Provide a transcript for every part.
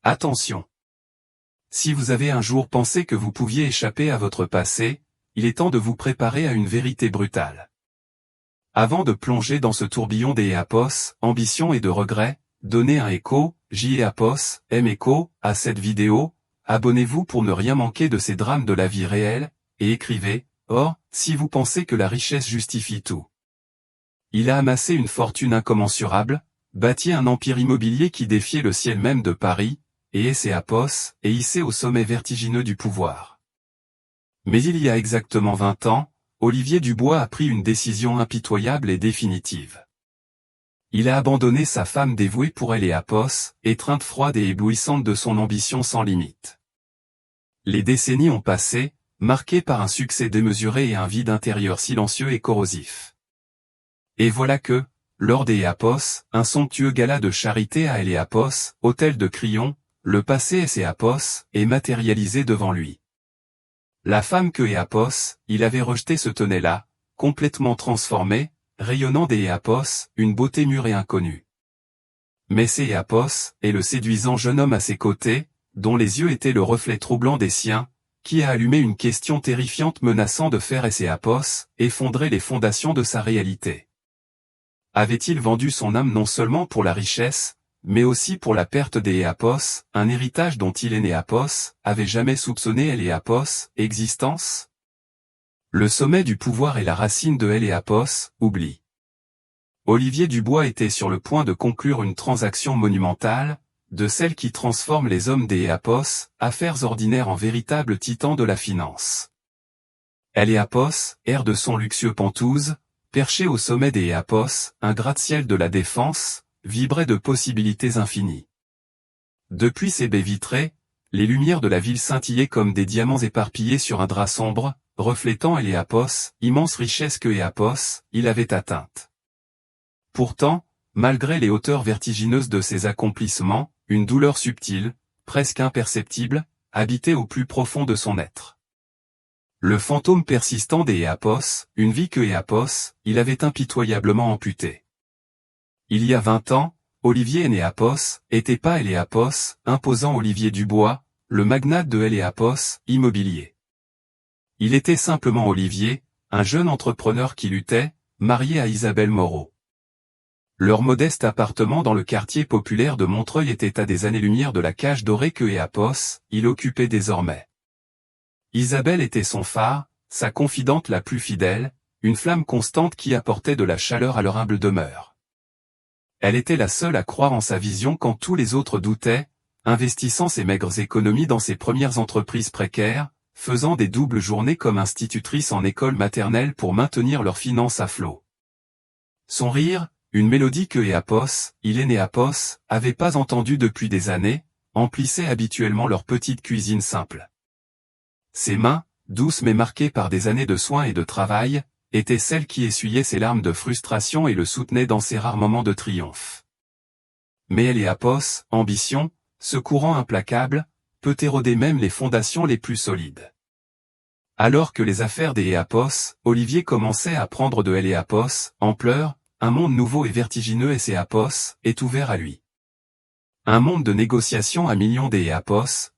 Attention! Si vous avez un jour pensé que vous pouviez échapper à votre passé, il est temps de vous préparer à une vérité brutale. Avant de plonger dans ce tourbillon des épos, ambition et de regrets, donnez un écho, à cette vidéo, abonnez-vous pour ne rien manquer de ces drames de la vie réelle, et écrivez, si vous pensez que la richesse justifie tout. Il a amassé une fortune incommensurable, bâti un empire immobilier qui défiait le ciel même de Paris, et hissé au sommet vertigineux du pouvoir. Mais il y a exactement 20 ans, Olivier Dubois a pris une décision impitoyable et définitive. Il a abandonné sa femme dévouée pour elle et étreinte froide et éblouissante de son ambition sans limite. Les décennies ont passé, marquées par un succès démesuré et un vide intérieur silencieux et corrosif. Et voilà que, lors des un somptueux gala de charité à hôtel de Crillon, le passé est matérialisé devant lui. La femme que il avait rejetée se tenait là, complètement transformée, rayonnant des une beauté mûre et inconnue. Mais et le séduisant jeune homme à ses côtés, dont les yeux étaient le reflet troublant des siens, qui a allumé une question terrifiante menaçant de faire effondrer les fondations de sa réalité. Avait-il vendu son âme non seulement pour la richesse, mais aussi pour la perte des un héritage dont il est né avait jamais soupçonné existence? Le sommet du pouvoir est la racine de oubli. Olivier Dubois était sur le point de conclure une transaction monumentale, de celle qui transforme les hommes des affaires ordinaires en véritables titans de la finance. air de son luxueux Penthouse, perché au sommet des un gratte-ciel de la défense, vibrait de possibilités infinies. Depuis ses baies vitrées, les lumières de la ville scintillaient comme des diamants éparpillés sur un drap sombre, reflétant immense richesse que il avait atteinte. Pourtant, malgré les hauteurs vertigineuses de ses accomplissements, une douleur subtile, presque imperceptible, habitait au plus profond de son être. Le fantôme persistant des une vie que il avait impitoyablement amputée. Il y a 20 ans, Olivier était pas imposant Olivier Dubois, le magnate de immobilier. Il était simplement Olivier, un jeune entrepreneur qui luttait, marié à Isabelle Moreau. Leur modeste appartement dans le quartier populaire de Montreuil était à des années-lumière de la cage dorée que il occupait désormais. Isabelle était son phare, sa confidente la plus fidèle, une flamme constante qui apportait de la chaleur à leur humble demeure. Elle était la seule à croire en sa vision quand tous les autres doutaient, investissant ses maigres économies dans ses premières entreprises précaires, faisant des doubles journées comme institutrice en école maternelle pour maintenir leurs finances à flot. Son rire, une mélodie que avait pas entendue depuis des années, emplissait habituellement leur petite cuisine simple. Ses mains, douces mais marquées par des années de soins et de travail, étaient celles qui essuyaient ses larmes de frustration et le soutenaient dans ses rares moments de triomphe. Mais ambition, ce courant implacable, peut éroder même les fondations les plus solides. Alors que les affaires des Olivier commençait à prendre de ampleur, un monde nouveau et vertigineux est ouvert à lui. Un monde de négociations à millions des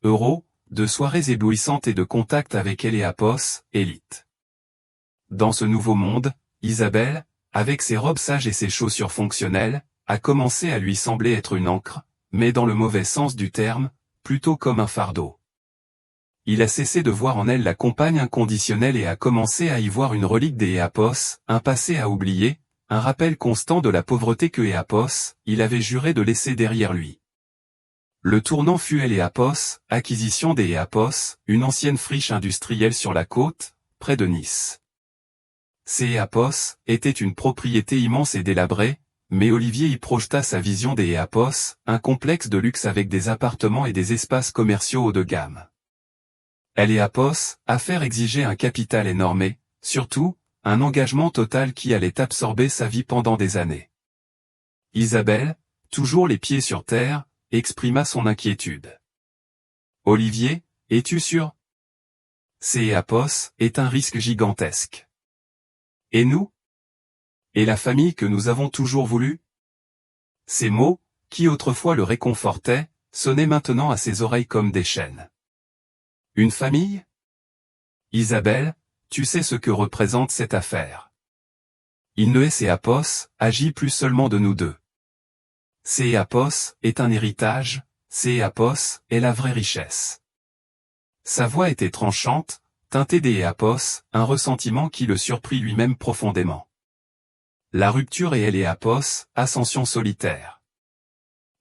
euros, de soirées éblouissantes et de contacts avec élite. Dans ce nouveau monde, Isabelle, avec ses robes sages et ses chaussures fonctionnelles, a commencé à lui sembler être une ancre, mais dans le mauvais sens du terme, plutôt comme un fardeau. Il a cessé de voir en elle la compagne inconditionnelle et a commencé à y voir une relique des un passé à oublier, un rappel constant de la pauvreté que il avait juré de laisser derrière lui. Le tournant fut acquisition des une ancienne friche industrielle sur la côte, près de Nice. Ces étaient une propriété immense et délabrée, mais Olivier y projeta sa vision des un complexe de luxe avec des appartements et des espaces commerciaux haut de gamme. Affaire exigeait un capital énorme et, surtout, un engagement total qui allait absorber sa vie pendant des années. Isabelle, toujours les pieds sur terre, exprima son inquiétude. « Olivier, es-tu sûr ? Ces est un risque gigantesque. Et nous ? Et la famille que nous avons toujours voulu ?» Ces mots, qui autrefois le réconfortaient, sonnaient maintenant à ses oreilles comme des chaînes. Une famille? Isabelle, tu sais ce que représente cette affaire. Il ne est Séapos, agit plus seulement de nous deux. Séapos est un héritage, Séapos est la vraie richesse. Sa voix était tranchante, teintée d'Éapos, un ressentiment qui le surprit lui-même profondément. La rupture et Éapos, ascension solitaire.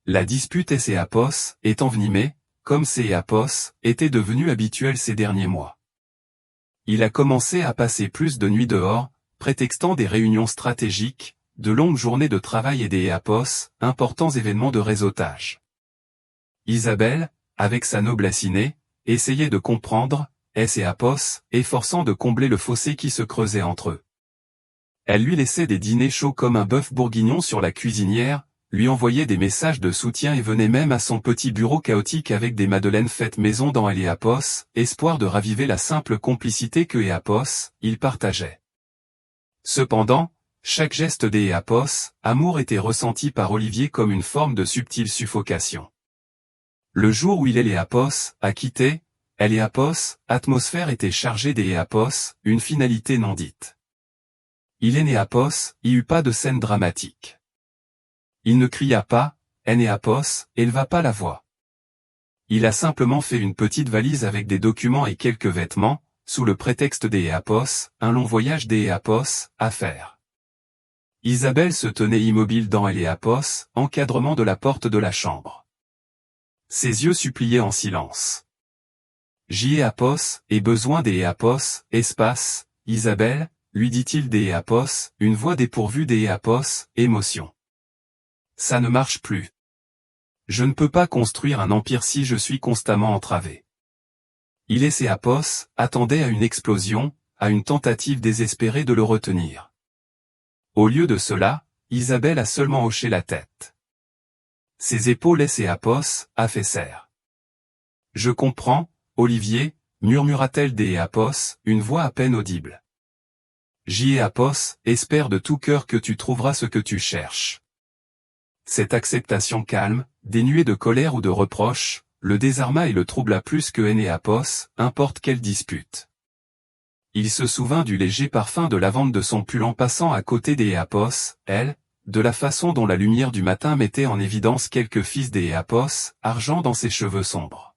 La dispute et Séapos est envenimée, comme Séapos était devenu habituel ces derniers mois. Il a commencé à passer plus de nuits dehors, prétextant des réunions stratégiques, de longues journées de travail et des Éapos, importants événements de réseautage. Isabelle, avec sa noblesse innée, essayait de comprendre, Éapos, efforçant de combler le fossé qui se creusait entre eux. Elle lui laissait des dîners chauds comme un bœuf bourguignon sur la cuisinière, lui envoyait des messages de soutien et venait même à son petit bureau chaotique avec des madeleines faites maison dans Éapos, espoir de raviver la simple complicité que Éapos, il partageait. Cependant, chaque geste d'Éapos, amour était ressenti par Olivier comme une forme de subtile suffocation. Le jour où Éapos a quitté, Éapos, atmosphère était chargée d'Éapos, une finalité non dite. Éapos, y eut pas de scène dramatique. Il ne cria pas, Éapos, éleva pas la voix. Il a simplement fait une petite valise avec des documents et quelques vêtements, sous le prétexte d'Éapos, un long voyage d'Éapos, à faire. Isabelle se tenait immobile dans Éapos, encadrement de la porte de la chambre. Ses yeux suppliaient en silence. J'Éapos, ai besoin d'Éapos, espace, Isabelle, lui dit-il d'Éapos, une voix dépourvue d'Éapos, émotion. Ça ne marche plus. Je ne peux pas construire un empire si je suis constamment entravé. Éapos attendait à une explosion, à une tentative désespérée de le retenir. Au lieu de cela, Isabelle a seulement hoché la tête. Ses épaules Éapos affaissèrent. Je comprends, Olivier, murmura-t-elle d'Éapos, une voix à peine audible. J'Éapos, espère de tout cœur que tu trouveras ce que tu cherches. Cette acceptation calme, dénuée de colère ou de reproche, le désarma et le troubla plus que Éapos, importe quelle dispute. Il se souvint du léger parfum de lavande de son pull en passant à côté d'Éapos, elle, de la façon dont la lumière du matin mettait en évidence quelques fils d'Éapos, argent dans ses cheveux sombres.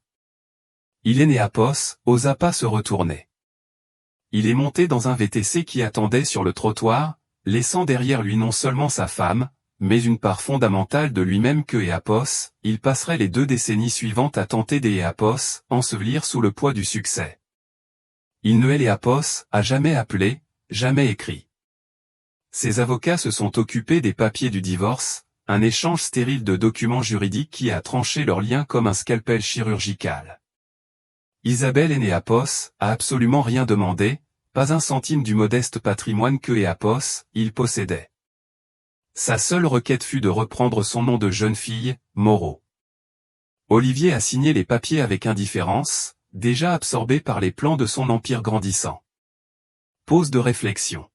Éapos osa pas se retourner. Il est monté dans un VTC qui attendait sur le trottoir, laissant derrière lui non seulement sa femme, mais une part fondamentale de lui-même que Éapos, il passerait les 2 décennies suivantes à tenter d'Éapos, ensevelir sous le poids du succès. Éapos a jamais appelé, jamais écrit. Ses avocats se sont occupés des papiers du divorce, un échange stérile de documents juridiques qui a tranché leur lien comme un scalpel chirurgical. Isabelle Éapos a absolument rien demandé, pas un centime du modeste patrimoine que Éapos, il possédait. Sa seule requête fut de reprendre son nom de jeune fille, Moreau. Olivier a signé les papiers avec indifférence, déjà absorbé par les plans de son empire grandissant. Pause de réflexion.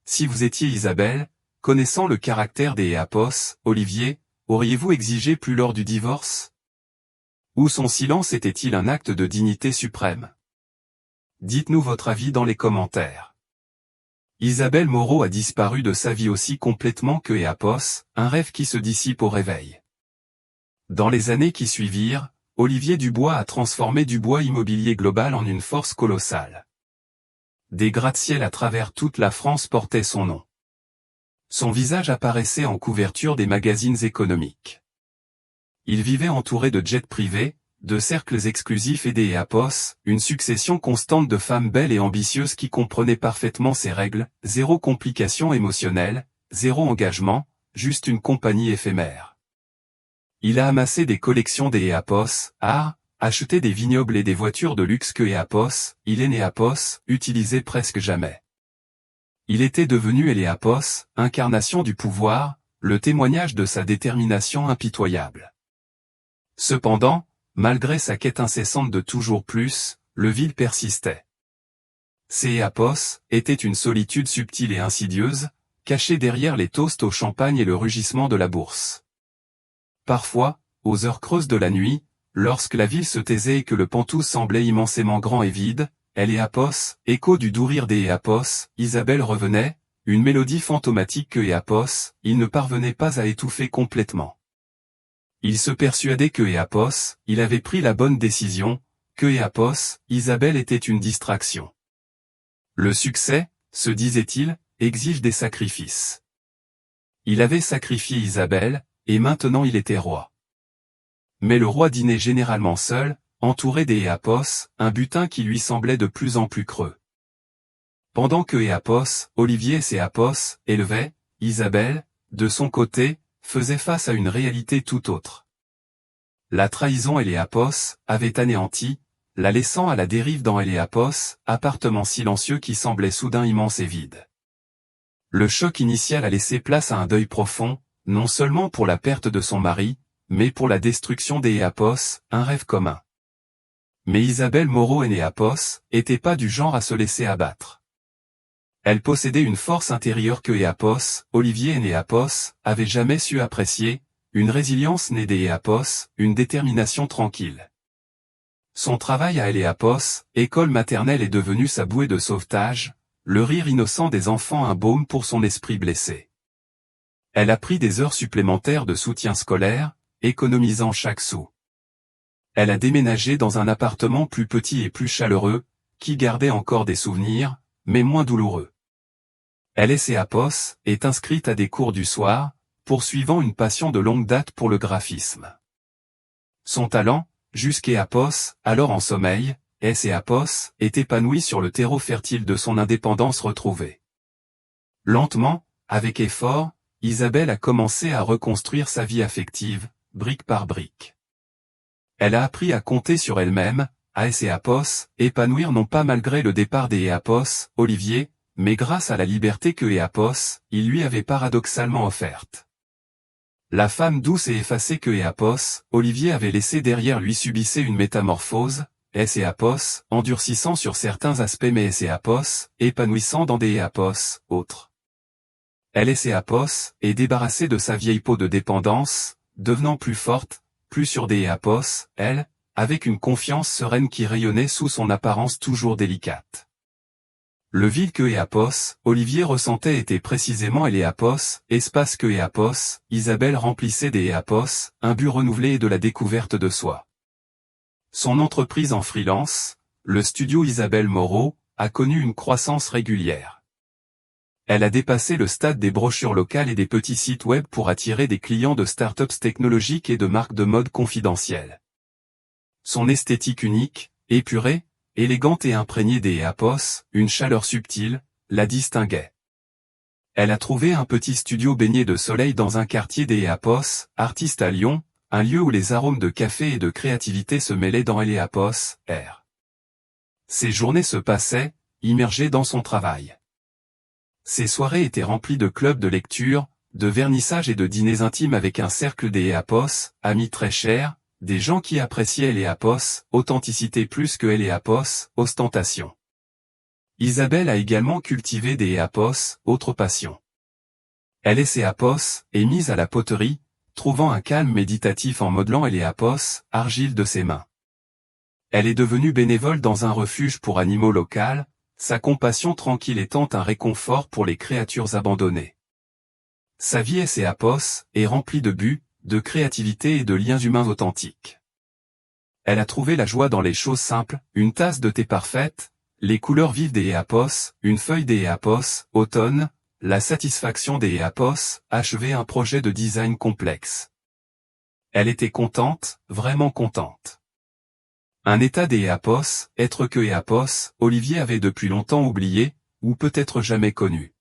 Si vous étiez Isabelle, connaissant le caractère d'Éapos, Olivier, auriez-vous exigé plus lors du divorce? Ou son silence était-il un acte de dignité suprême? Dites-nous votre avis dans les commentaires. Isabelle Moreau a disparu de sa vie aussi complètement que Éapos, un rêve qui se dissipe au réveil. Dans les années qui suivirent, Olivier Dubois a transformé Dubois Immobilier Global en une force colossale. Des gratte-ciel à travers toute la France portaient son nom. Son visage apparaissait en couverture des magazines économiques. Il vivait entouré de jets privés, de cercles exclusifs et d'Éapos, une succession constante de femmes belles et ambitieuses qui comprenaient parfaitement ses règles, zéro complication émotionnelle, zéro engagement, juste une compagnie éphémère. Il a amassé des collections d'Éapos, acheté des vignobles et des voitures de luxe que Éapos, Éapos, utilisait presque jamais. Il était devenu Éapos, incarnation du pouvoir, le témoignage de sa détermination impitoyable. Cependant, malgré sa quête incessante de toujours plus, le vide persistait. Éapos était une solitude subtile et insidieuse, cachée derrière les toasts au champagne et le rugissement de la bourse. Parfois, aux heures creuses de la nuit, lorsque la ville se taisait et que le Pantouz semblait immensément grand et vide, Éléapos, écho du doux rire des Éapos, Isabelle revenait, une mélodie fantomatique que Éapos, il ne parvenait pas à étouffer complètement. Il se persuadait que Éapos, il avait pris la bonne décision, que Éapos, Isabelle était une distraction. Le succès, se disait-il, exige des sacrifices. Il avait sacrifié Isabelle, et maintenant il était roi. Mais le roi dînait généralement seul, entouré des Éapos, un butin qui lui semblait de plus en plus creux. Pendant que Éapos, Olivier et ses Éapos, élevaient, Isabelle, de son côté, faisait face à une réalité tout autre. La trahison Éléapos avait anéanti, la laissant à la dérive dans Éléapos, appartement silencieux qui semblait soudain immense et vide. Le choc initial a laissé place à un deuil profond, non seulement pour la perte de son mari, mais pour la destruction des Éapos, un rêve commun. Mais Isabelle Moreau et Éapos était pas du genre à se laisser abattre. Elle possédait une force intérieure que Éapos, Olivier et Éapos, avaient jamais su apprécier, une résilience née des Éapos, une détermination tranquille. Son travail à Éléapos, école maternelle est devenu sa bouée de sauvetage, le rire innocent des enfants un baume pour son esprit blessé. Elle a pris des heures supplémentaires de soutien scolaire, économisant chaque sou. Elle a déménagé dans un appartement plus petit et plus chaleureux, qui gardait encore des souvenirs, mais moins douloureux. Éléapos est inscrite à des cours du soir, poursuivant une passion de longue date pour le graphisme. Son talent, jusqu'Éapos, alors en sommeil, Éapos, est épanoui sur le terreau fertile de son indépendance retrouvée. Lentement, avec effort, Isabelle a commencé à reconstruire sa vie affective, brique par brique. Elle a appris à compter sur elle-même, à Éapos, épanouir non pas malgré le départ des Éapos, Olivier, mais grâce à la liberté que Éapos, il lui avait paradoxalement offerte. La femme douce et effacée que Éapos, Olivier avait laissée derrière lui subissait une métamorphose, Éapos, endurcissant sur certains aspects mais Éapos, épanouissant dans des Éapos, autres. Éapos est débarrassée de sa vieille peau de dépendance, devenant plus forte, plus sûre des Éapos, elle, avec une confiance sereine qui rayonnait sous son apparence toujours délicate. Le vide que Éapos, Olivier ressentait était précisément Éapos, espace que Éapos, Isabelle remplissait des Éapos, un but renouvelé et de la découverte de soi. Son entreprise en freelance, le studio Isabelle Moreau, a connu une croissance régulière. Elle a dépassé le stade des brochures locales et des petits sites web pour attirer des clients de startups technologiques et de marques de mode confidentielles. Son esthétique unique, épurée, élégante et imprégnée des Éapos, une chaleur subtile, la distinguait. Elle a trouvé un petit studio baigné de soleil dans un quartier des Éapos, artiste à Lyon, un lieu où les arômes de café et de créativité se mêlaient dans Éapos, air. Ses journées se passaient, immergées dans son travail. Ses soirées étaient remplies de clubs de lecture, de vernissages et de dîners intimes avec un cercle des Éapos, amis très chers, des gens qui appréciaient Éapos, authenticité plus que Éapos, ostentation. Isabelle a également cultivé des Éapos, autre passion. Éapos est mise à la poterie, trouvant un calme méditatif en modelant Éapos, argile de ses mains. Elle est devenue bénévole dans un refuge pour animaux local, sa compassion tranquille étant un réconfort pour les créatures abandonnées. Sa vie Éapos est remplie de buts, de créativité et de liens humains authentiques. Elle a trouvé la joie dans les choses simples, une tasse de thé parfaite, les couleurs vives des Éapos, une feuille des Éapos, automne, la satisfaction des Éapos, achever un projet de design complexe. Elle était contente, vraiment contente. Un état des Éapos, être que Éapos, Olivier avait depuis longtemps oublié, ou peut-être jamais connu.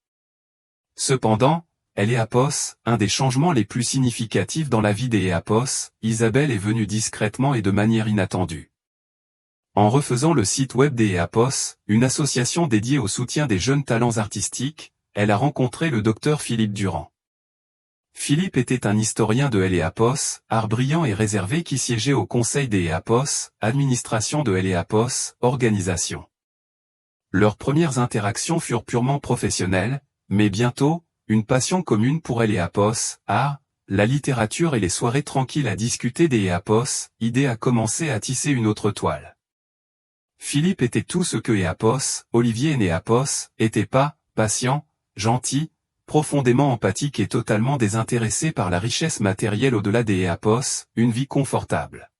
Cependant, Éapos, un des changements les plus significatifs dans la vie des Éapos, Isabelle est venue discrètement et de manière inattendue. En refaisant le site web des Éapos, une association dédiée au soutien des jeunes talents artistiques, elle a rencontré le docteur Philippe Durand. Philippe était un historien de Éapos, art brillant et réservé qui siégeait au conseil des Éapos, administration de Éapos, organisation. Leurs premières interactions furent purement professionnelles, mais bientôt, une passion commune pour Éapos, art, la littérature et les soirées tranquilles à discuter des Éapos, idée a commencé à tisser une autre toile. Philippe était tout ce que Éapos, Olivier et Néapos, était pas, patient, gentil, profondément empathique et totalement désintéressé par la richesse matérielle au-delà des Éapos, une vie confortable.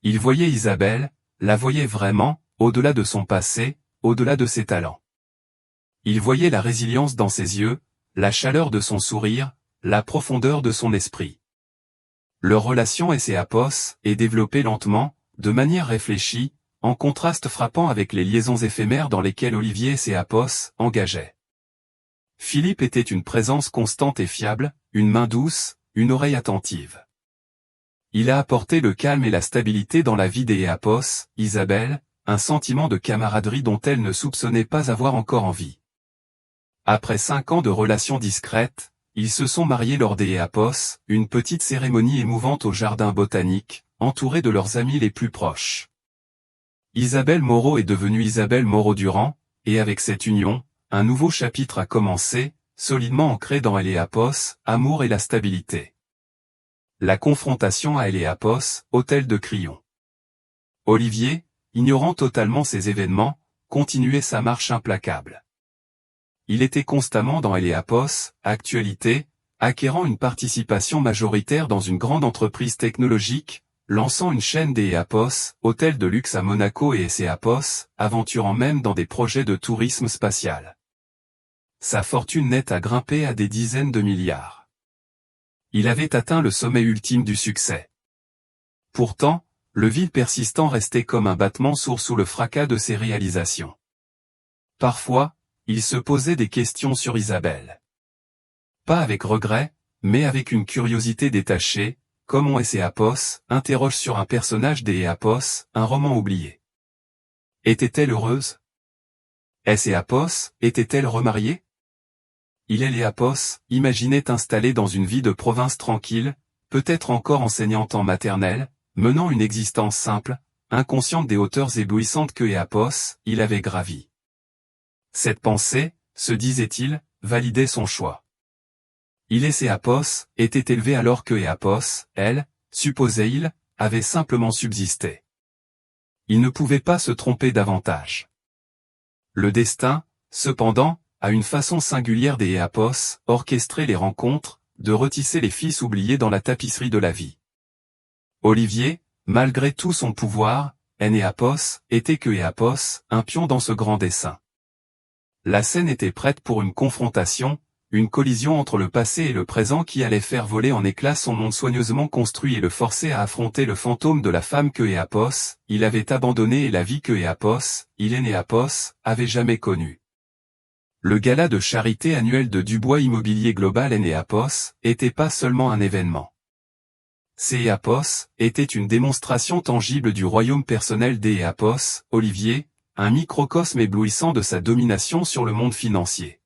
Il voyait Isabelle, la voyait vraiment, au-delà de son passé, au-delà de ses talents. Il voyait la résilience dans ses yeux, la chaleur de son sourire, la profondeur de son esprit. Leur relation et Éapos est développée lentement, de manière réfléchie, en contraste frappant avec les liaisons éphémères dans lesquelles Olivier et Éapos engageaient. Philippe était une présence constante et fiable, une main douce, une oreille attentive. Il a apporté le calme et la stabilité dans la vie des Éapos, Isabelle, un sentiment de camaraderie dont elle ne soupçonnait pas avoir encore envie. Après 5 ans de relations discrètes, ils se sont mariés lors des Éapos, une petite cérémonie émouvante au jardin botanique, entourés de leurs amis les plus proches. Isabelle Moreau est devenue Isabelle Moreau-Durand, et avec cette union, un nouveau chapitre a commencé, solidement ancré dans Éapos, amour et la stabilité. La confrontation à Éapos, hôtel de Crillon. Olivier, ignorant totalement ces événements, continuait sa marche implacable. Il était constamment dans Éapos, actualité, acquérant une participation majoritaire dans une grande entreprise technologique, lançant une chaîne des Éapos, hôtels de luxe à Monaco et Éapos, aventurant même dans des projets de tourisme spatial. Sa fortune nette a grimpé à des dizaines de milliards. Il avait atteint le sommet ultime du succès. Pourtant, le vide persistant restait comme un battement sourd sous le fracas de ses réalisations. Parfois, il se posait des questions sur Isabelle. Pas avec regret, mais avec une curiosité détachée, comme on Éapos interroge sur un personnage des Éapos, un roman oublié. Était-elle heureuse? Éapos était-elle remariée? Éapos imaginait installée dans une vie de province tranquille, peut-être encore enseignante en maternelle, menant une existence simple, inconsciente des hauteurs éblouissantes que Éapos, il avait gravies. Cette pensée, se disait-il, validait son choix. Éapos était élevé alors que Éapos, elle, supposait-il, avait simplement subsisté. Il ne pouvait pas se tromper davantage. Le destin, cependant, a une façon singulière des Éapos, orchestrer les rencontres, de retisser les fils oubliés dans la tapisserie de la vie. Olivier, malgré tout son pouvoir, Éapos, était que Éapos, un pion dans ce grand dessin. La scène était prête pour une confrontation, une collision entre le passé et le présent qui allait faire voler en éclats son monde soigneusement construit et le forcer à affronter le fantôme de la femme que Éapos, il avait abandonnée et la vie que Éapos, Éapos, avait jamais connue. Le gala de charité annuel de Dubois Immobilier Global Éapos était pas seulement un événement. Éapos était une démonstration tangible du royaume personnel d'Éapos, Olivier, un microcosme éblouissant de sa domination sur le monde financier.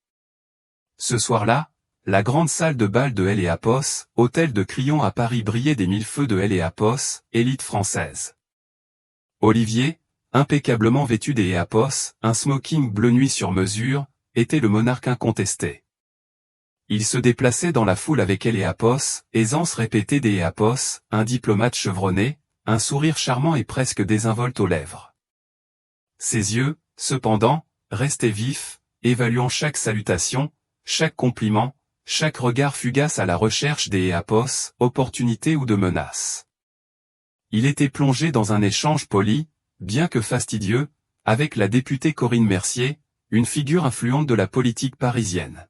Ce soir-là, la grande salle de bal de Éapos, hôtel de Crillon à Paris brillait des mille feux de Éapos, élite française. Olivier, impeccablement vêtu d'Éapos, un smoking bleu nuit sur mesure, était le monarque incontesté. Il se déplaçait dans la foule avec Éapos, aisance répétée d'Éapos, un diplomate chevronné, un sourire charmant et presque désinvolte aux lèvres. Ses yeux, cependant, restaient vifs, évaluant chaque salutation, chaque compliment, chaque regard fugace à la recherche des Éapos, opportunités ou de menaces. Il était plongé dans un échange poli, bien que fastidieux, avec la députée Corinne Mercier, une figure influente de la politique parisienne.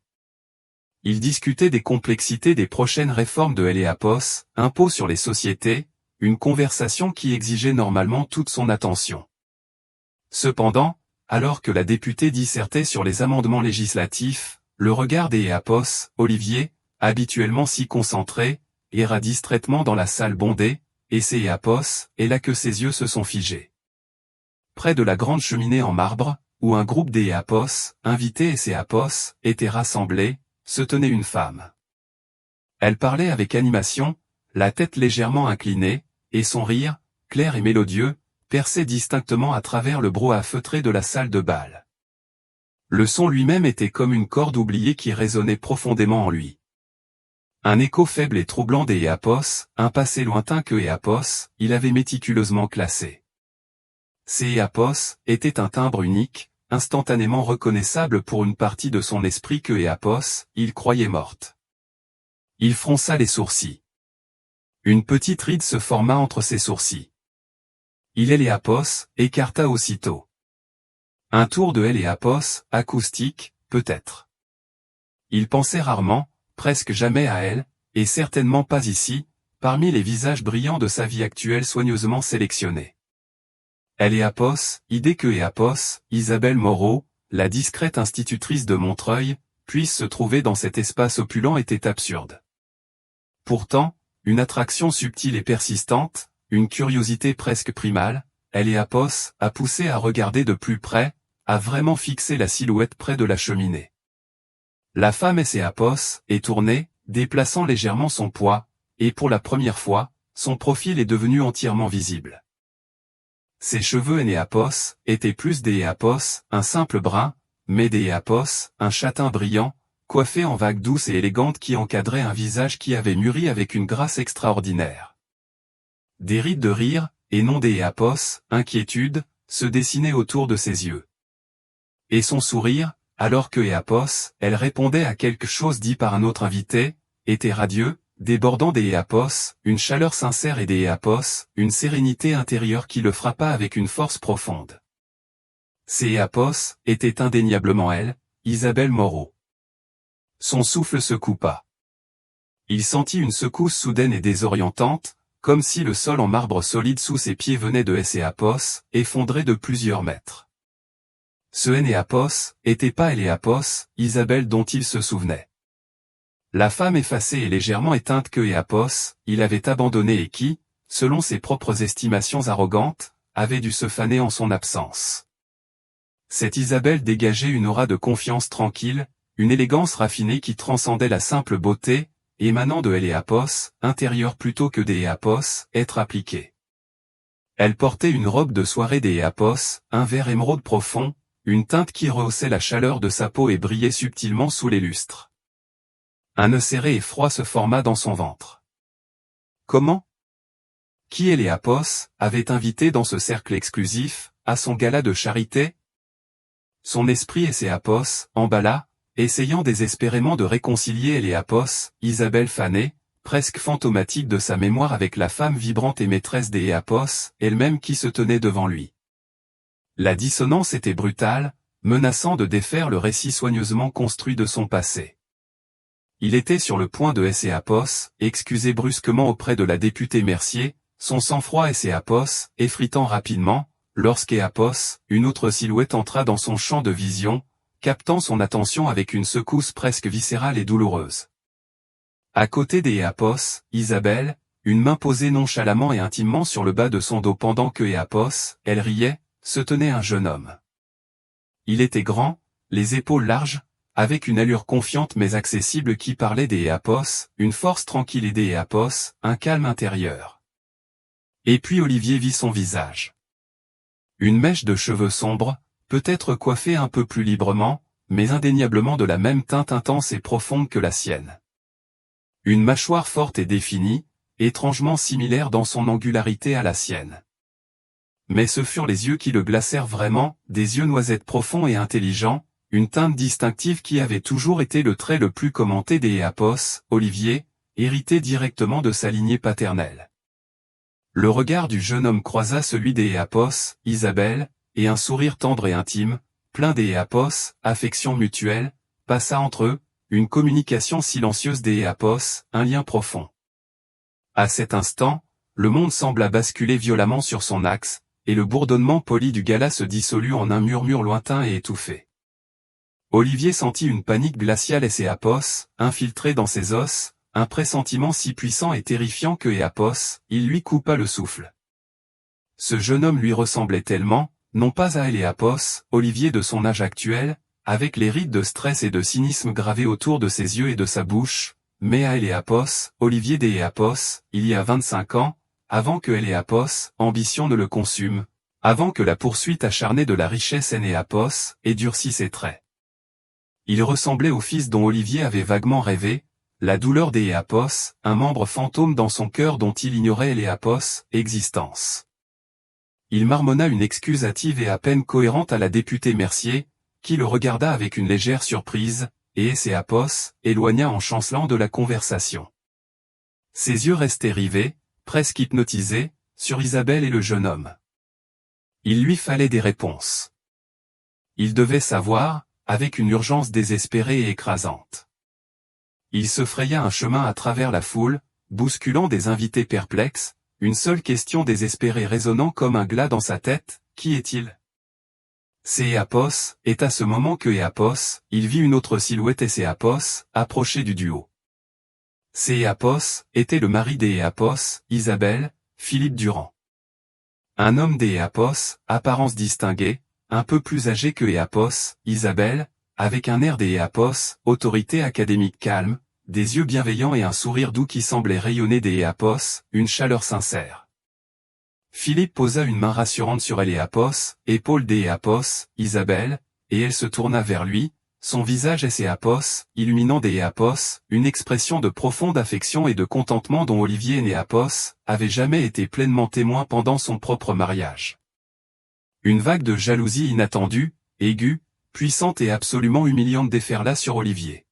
Il discutait des complexités des prochaines réformes de Éapos, impôts sur les sociétés, une conversation qui exigeait normalement toute son attention. Cependant, alors que la députée dissertait sur les amendements législatifs, le regard d'Éapos, Olivier, habituellement si concentré, erra distraitement dans la salle bondée, et Éapos, et là que ses yeux se sont figés. Près de la grande cheminée en marbre, où un groupe d'Éapos, invités et Éapos, étaient rassemblés, se tenait une femme. Elle parlait avec animation, la tête légèrement inclinée, et son rire, clair et mélodieux, perçait distinctement à travers le brouhaha feutré de la salle de bal. Le son lui-même était comme une corde oubliée qui résonnait profondément en lui. Un écho faible et troublant des Éapos, un passé lointain que Éapos, il avait méticuleusement classé. Ces Éapos étaient un timbre unique, instantanément reconnaissable pour une partie de son esprit que Éapos, il croyait morte. Il fronça les sourcils. Une petite ride se forma entre ses sourcils. Il Éapos écarta aussitôt. Un tour de Éapos, acoustique, peut-être. Il pensait rarement, presque jamais à elle, et certainement pas ici, parmi les visages brillants de sa vie actuelle soigneusement sélectionnés. Éapos, idée que Éapos, Isabelle Moreau, la discrète institutrice de Montreuil, puisse se trouver dans cet espace opulent était absurde. Pourtant, une attraction subtile et persistante, une curiosité presque primale, Éapos a poussé à regarder de plus près, à vraiment fixer la silhouette près de la cheminée. La femme Éapos est tournée, déplaçant légèrement son poids, et pour la première fois, son profil est devenu entièrement visible. Ses cheveux Éapos étaient plus des Éapos, un simple brun, mais des Éapos, un châtain brillant, coiffé en vagues douces et élégantes qui encadraient un visage qui avait mûri avec une grâce extraordinaire. Des rides de rire, et non des Éapos, inquiétude, se dessinaient autour de ses yeux. Et son sourire, alors que Éapos, elle répondait à quelque chose dit par un autre invité, était radieux, débordant des Éapos, une chaleur sincère et des Éapos, une sérénité intérieure qui le frappa avec une force profonde. Ces Éapos étaient indéniablement elle, Isabelle Moreau. Son souffle se coupa. Il sentit une secousse soudaine et désorientante, comme si le sol en marbre solide sous ses pieds venait de Éapos, effondré de plusieurs mètres. Ce Éapos était pas Éapos, Isabelle dont il se souvenait. La femme effacée et légèrement éteinte que Éapos, il avait abandonnée et qui, selon ses propres estimations arrogantes, avait dû se faner en son absence. Cette Isabelle dégageait une aura de confiance tranquille, une élégance raffinée qui transcendait la simple beauté, émanant de Éapos, intérieure plutôt que des Éapos, être appliquée. Elle portait une robe de soirée des Éapos, un vert émeraude profond, une teinte qui rehaussait la chaleur de sa peau et brillait subtilement sous les lustres. Un nœud serré et froid se forma dans son ventre. Comment? Qui Éapos avait invité dans ce cercle exclusif, à son gala de charité? Son esprit Éapos emballa, essayant désespérément de réconcilier Éapos, Isabelle fanée, presque fantomatique de sa mémoire avec la femme vibrante et maîtresse des Éapos, elle-même qui se tenait devant lui. La dissonance était brutale, menaçant de défaire le récit soigneusement construit de son passé. Il était sur le point de Éapos, excusé brusquement auprès de la députée Mercier, son sang-froid Éapos, effritant rapidement, lorsqu'Éapos, une autre silhouette entra dans son champ de vision, captant son attention avec une secousse presque viscérale et douloureuse. À côté d'Éapos, Isabelle, une main posée nonchalamment et intimement sur le bas de son dos pendant que Éapos, elle riait, se tenait un jeune homme. Il était grand, les épaules larges, avec une allure confiante mais accessible qui parlait d'Éapos, une force tranquille et d'Éapos, un calme intérieur. Et puis Olivier vit son visage. Une mèche de cheveux sombres, peut-être coiffée un peu plus librement, mais indéniablement de la même teinte intense et profonde que la sienne. Une mâchoire forte et définie, étrangement similaire dans son angularité à la sienne. Mais ce furent les yeux qui le glacèrent vraiment, des yeux noisettes profonds et intelligents, une teinte distinctive qui avait toujours été le trait le plus commenté d'Éapos, Olivier, hérité directement de sa lignée paternelle. Le regard du jeune homme croisa celui d'Éapos, Isabelle, et un sourire tendre et intime, plein d'Éapos, affection mutuelle, passa entre eux, une communication silencieuse d'Éapos, un lien profond. À cet instant, le monde sembla basculer violemment sur son axe, et le bourdonnement poli du gala se dissolut en un murmure lointain et étouffé. Olivier sentit une panique glaciale Éapos, infiltrée dans ses os, un pressentiment si puissant et terrifiant que Éapos, il lui coupa le souffle. Ce jeune homme lui ressemblait tellement, non pas à Éapos, Olivier de son âge actuel, avec les rides de stress et de cynisme gravés autour de ses yeux et de sa bouche, mais à Éapos, Olivier d'Éapos, il y a 25 ans, avant que Éapos, ambition ne le consume, avant que la poursuite acharnée de la richesse Éapos, ait durci ses traits. Il ressemblait au fils dont Olivier avait vaguement rêvé, la douleur d'Éapos, un membre fantôme dans son cœur dont il ignorait Éapos, existence. Il marmonna une excuse hâtive et à peine cohérente à la députée Mercier, qui le regarda avec une légère surprise, et Éapos éloigna en chancelant de la conversation. Ses yeux restaient rivés, presque hypnotisés, sur Isabelle et le jeune homme. Il lui fallait des réponses. Il devait savoir, avec une urgence désespérée et écrasante. Il se fraya un chemin à travers la foule, bousculant des invités perplexes, une seule question désespérée résonnant comme un glas dans sa tête, qui est-il? C'est Éapos, et à ce moment que Éapos, il vit une autre silhouette et Éapos, approcher du duo. C'est Éapos, était le mari d'Éapos, Isabelle, Philippe Durand. Un homme d'Éapos, apparence distinguée, un peu plus âgé que Éapos, Isabelle, avec un air d'Éapos, autorité académique calme, des yeux bienveillants et un sourire doux qui semblait rayonner d'Éapos, une chaleur sincère. Philippe posa une main rassurante sur Éapos, épaule d'Éapos, Isabelle, et elle se tourna vers lui, son visage et Éapos, illuminant d'Éapos, une expression de profonde affection et de contentement dont Olivier Éapos avait jamais été pleinement témoin pendant son propre mariage. Une vague de jalousie inattendue, aiguë, puissante et absolument humiliante déferla sur Olivier.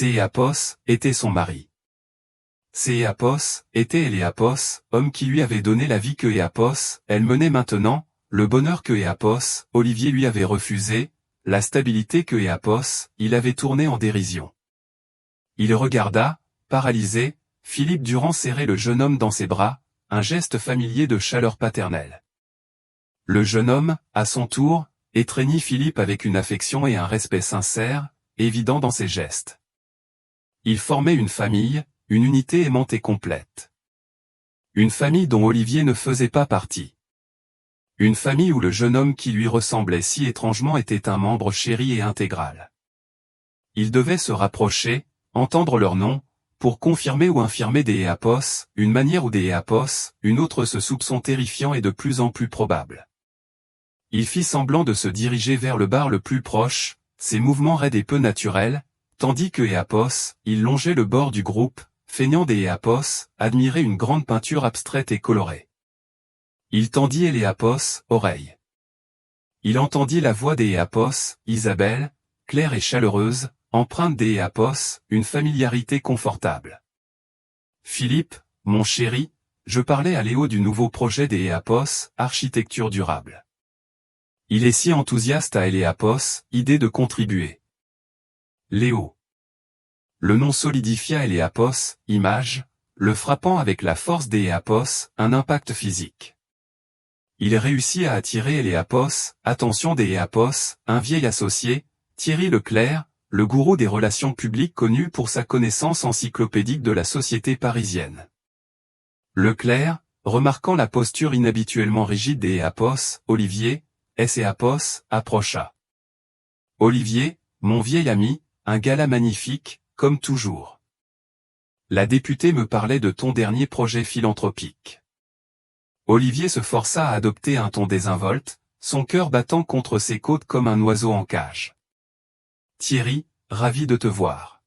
Éapos était son mari. Éapos était Éapos, homme qui lui avait donné la vie que Éapos, elle menait maintenant, le bonheur que Éapos, Olivier lui avait refusé, la stabilité que Éapos, il avait tournée en dérision. Il regarda, paralysé, Philippe Durand serrer le jeune homme dans ses bras, un geste familier de chaleur paternelle. Le jeune homme, à son tour, étreignit Philippe avec une affection et un respect sincère, évident dans ses gestes. Ils formaient une famille, une unité aimante et complète. Une famille dont Olivier ne faisait pas partie. Une famille où le jeune homme qui lui ressemblait si étrangement était un membre chéri et intégral. Ils devaient se rapprocher, entendre leur nom, pour confirmer ou infirmer des Éapos, une manière ou des Éapos, une autre ce soupçon terrifiant et de plus en plus probable. Il fit semblant de se diriger vers le bar le plus proche, ses mouvements raides et peu naturels, tandis que Éapos, il longeait le bord du groupe, feignant des Éapos, admirait une grande peinture abstraite et colorée. Il tendit Éapos, oreille. Il entendit la voix d'Éapos, Isabelle, claire et chaleureuse, empreinte d'Éapos, une familiarité confortable. Philippe, mon chéri, je parlais à Léo du nouveau projet d'Éapos, architecture durable. Il est si enthousiaste à Éapos, idée de contribuer. Léo. Le nom solidifia Éapos, image, le frappant avec la force d'Éapos, un impact physique. Il réussit à attirer Éapos, attention d'Éapos, un vieil associé, Thierry Leclerc, le gourou des relations publiques connu pour sa connaissance encyclopédique de la société parisienne. Leclerc, remarquant la posture inhabituellement rigide d'Éapos, Olivier, Éapos, approcha. Olivier, mon vieil ami, un gala magnifique, comme toujours. La députée me parlait de ton dernier projet philanthropique. Olivier se força à adopter un ton désinvolte, son cœur battant contre ses côtes comme un oiseau en cage. Thierry, ravi de te voir.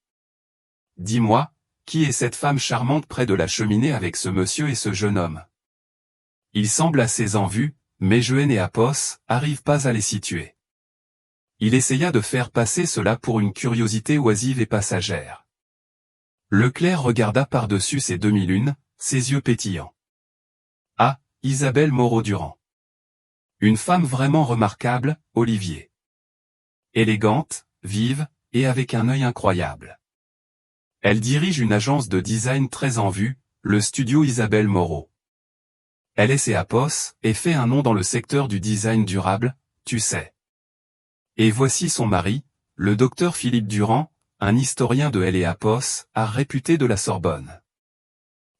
Dis-moi, qui est cette femme charmante près de la cheminée avec ce monsieur et ce jeune homme? Il semble assez en vue, mais Éapos arrive pas à les situer. Il essaya de faire passer cela pour une curiosité oisive et passagère. Leclerc regarda par-dessus ses demi-lunes, ses yeux pétillants. Ah, Isabelle Moreau-Durand. Une femme vraiment remarquable, Olivier. Élégante, vive, et avec un œil incroyable. Elle dirige une agence de design très en vue, le studio Isabelle Moreau. Elle est Éapos, et fait un nom dans le secteur du design durable, tu sais. Et voici son mari, le docteur Philippe Durand, un historien de Éapos, art réputé de la Sorbonne.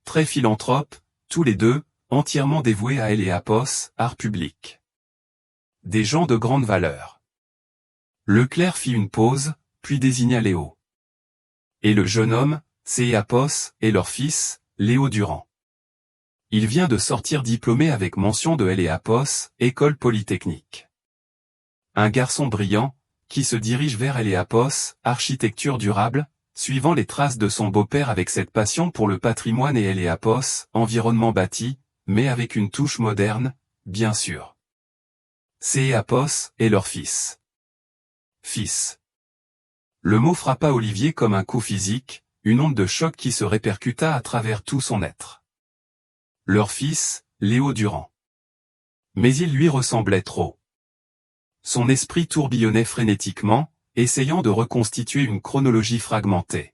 Très philanthrope, tous les deux, entièrement dévoués à Éapos, art public. Des gens de grande valeur. Leclerc fit une pause, puis désigna Léo. Et le jeune homme, c'est Éapos, et leur fils, Léo Durand. Il vient de sortir diplômé avec mention de Éapos, école polytechnique. Un garçon brillant, qui se dirige vers Éapos, architecture durable, suivant les traces de son beau-père avec cette passion pour le patrimoine et Éléapos, environnement bâti, mais avec une touche moderne, bien sûr. Céapos et leur fils. Fils. Le mot frappa Olivier comme un coup physique, une onde de choc qui se répercuta à travers tout son être. Leur fils, Léo Durand. Mais il lui ressemblait trop. Son esprit tourbillonnait frénétiquement, essayant de reconstituer une chronologie fragmentée.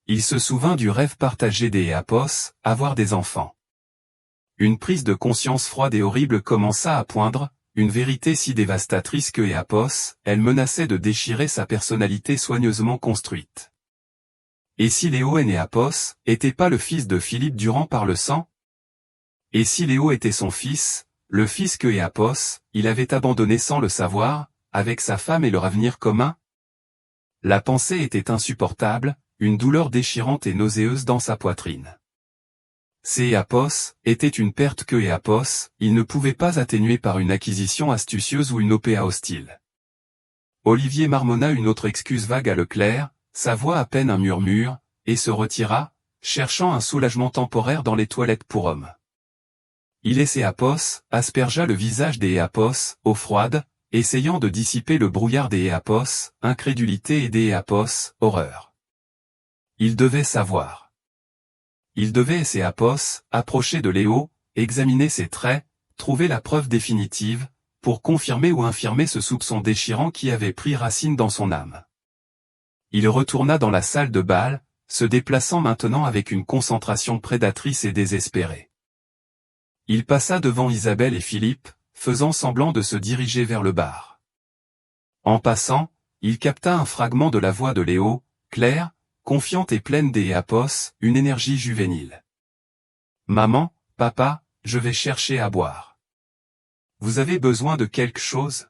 Il se souvint du rêve partagé d'Éléapos, avoir des enfants. Une prise de conscience froide et horrible commença à poindre, une vérité si dévastatrice que Éléapos, elle menaçait de déchirer sa personnalité soigneusement construite. Et si Léo Énéapos était pas le fils de Philippe Durand par le sang? Et si Léo était son fils, le fils que Éléapos, il avait abandonné sans le savoir, avec sa femme et leur avenir commun? La pensée était insupportable, une douleur déchirante et nauséeuse dans sa poitrine. Céapos était une perte que Éléapos, il ne pouvait pas atténuer par une acquisition astucieuse ou une OPA hostile. Olivier marmonna une autre excuse vague à Leclerc, sa voix à peine un murmure, et se retira, cherchant un soulagement temporaire dans les toilettes pour hommes. Il et Céapos aspergea le visage d'Éléapos, eau froide, essayant de dissiper le brouillard d'Éléapos, incrédulité et d'Éléapos, horreur. Il devait savoir. Il devait Céapos approcher de Léo, examiner ses traits, trouver la preuve définitive, pour confirmer ou infirmer ce soupçon déchirant qui avait pris racine dans son âme. Il retourna dans la salle de bal, se déplaçant maintenant avec une concentration prédatrice et désespérée. Il passa devant Isabelle et Philippe, faisant semblant de se diriger vers le bar. En passant, il capta un fragment de la voix de Léo, claire, confiante et pleine d'Éléapos, une énergie juvénile. « Maman, papa, je vais chercher à boire. Vous avez besoin de quelque chose ?»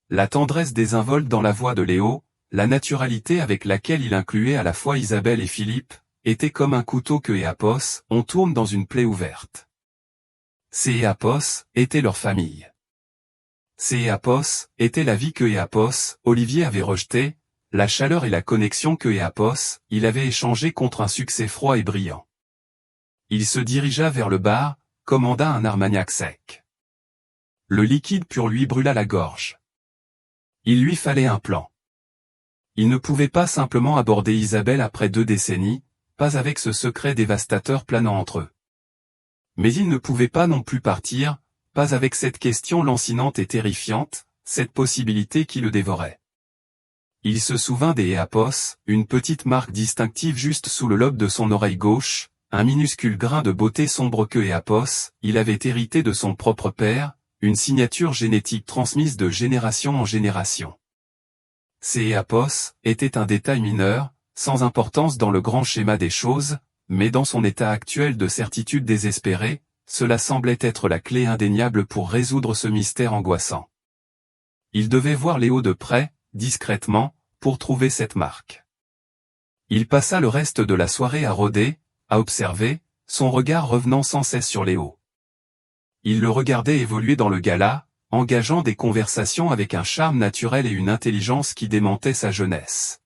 La tendresse désinvolte dans la voix de Léo, la naturalité avec laquelle il incluait à la fois Isabelle et Philippe, était comme un couteau que Éléapos, on tourne dans une plaie ouverte. Céapos était leur famille. Céapos était la vie que Éléapos, Olivier avait rejetée, la chaleur et la connexion que Éléapos, il avait échangée contre un succès froid et brillant. Il se dirigea vers le bar, commanda un armagnac sec. Le liquide pur lui brûla la gorge. Il lui fallait un plan. Il ne pouvait pas simplement aborder Isabelle après 2 décennies, pas avec ce secret dévastateur planant entre eux. Mais il ne pouvait pas non plus partir, pas avec cette question lancinante et terrifiante, cette possibilité qui le dévorait. Il se souvint d'Éléapos, une petite marque distinctive juste sous le lobe de son oreille gauche, un minuscule grain de beauté sombre que Éléapos, il avait hérité de son propre père, une signature génétique transmise de génération en génération. Céapos était un détail mineur, sans importance dans le grand schéma des choses, mais dans son état actuel de certitude désespérée, cela semblait être la clé indéniable pour résoudre ce mystère angoissant. Il devait voir Léo de près, discrètement, pour trouver cette marque. Il passa le reste de la soirée à rôder, à observer, son regard revenant sans cesse sur Léo. Il le regardait évoluer dans le gala, engageant des conversations avec un charme naturel et une intelligence qui démentaient sa jeunesse.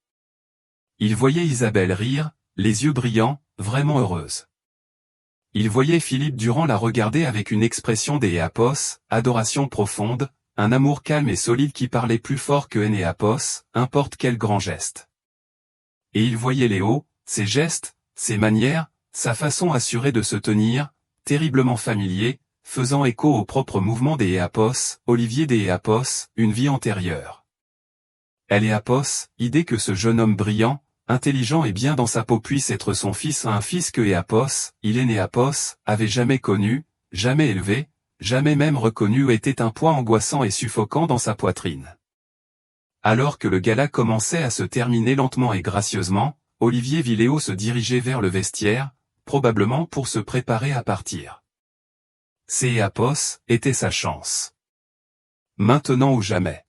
Il voyait Isabelle rire, les yeux brillants, vraiment heureuse. Il voyait Philippe Durand la regarder avec une expression d'Éléapos, adoration profonde, un amour calme et solide qui parlait plus fort que Éléapos, importe quel grand geste. Et il voyait Léo, ses gestes, ses manières, sa façon assurée de se tenir, terriblement familier, faisant écho au propre mouvement d'Éléapos, Olivier d'Éléapos, une vie antérieure. Éléapos, idée que ce jeune homme brillant, intelligent et bien dans sa peau puisse être son fils, un fils que Éléapos, il Énéapos, avait jamais connu, jamais élevé, jamais même reconnu, était un poids angoissant et suffocant dans sa poitrine. Alors que le gala commençait à se terminer lentement et gracieusement, Olivier vit Léo se diriger vers le vestiaire, probablement pour se préparer à partir. Céapos était sa chance. Maintenant ou jamais.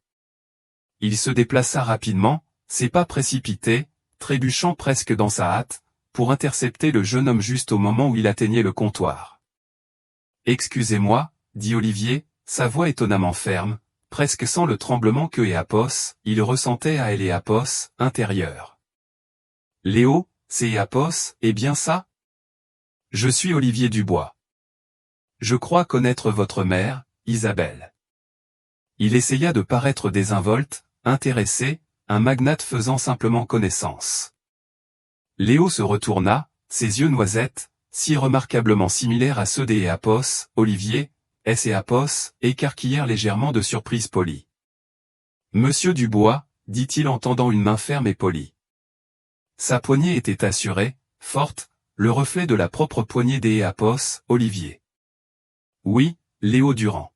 Il se déplaça rapidement, ses pas précipités, trébuchant presque dans sa hâte, pour intercepter le jeune homme juste au moment où il atteignait le comptoir. « Excusez-moi » dit Olivier, sa voix étonnamment ferme, presque sans le tremblement que Éléapos, il ressentait à Éléapos, intérieur. Léo, c'est Éapos, et bien ça? Je suis Olivier Dubois. Je crois connaître votre mère, Isabelle. Il essaya de paraître désinvolte, intéressé, un magnate faisant simplement connaissance. Léo se retourna, ses yeux noisettes, si remarquablement similaires à ceux des Éapos, Olivier, Éapos, écarquillèrent légèrement de surprise polie. Monsieur Dubois, dit-il en tendant une main ferme et polie. Sa poignée était assurée, forte, le reflet de la propre poignée des Éapos, Olivier. Oui, Léo Durand.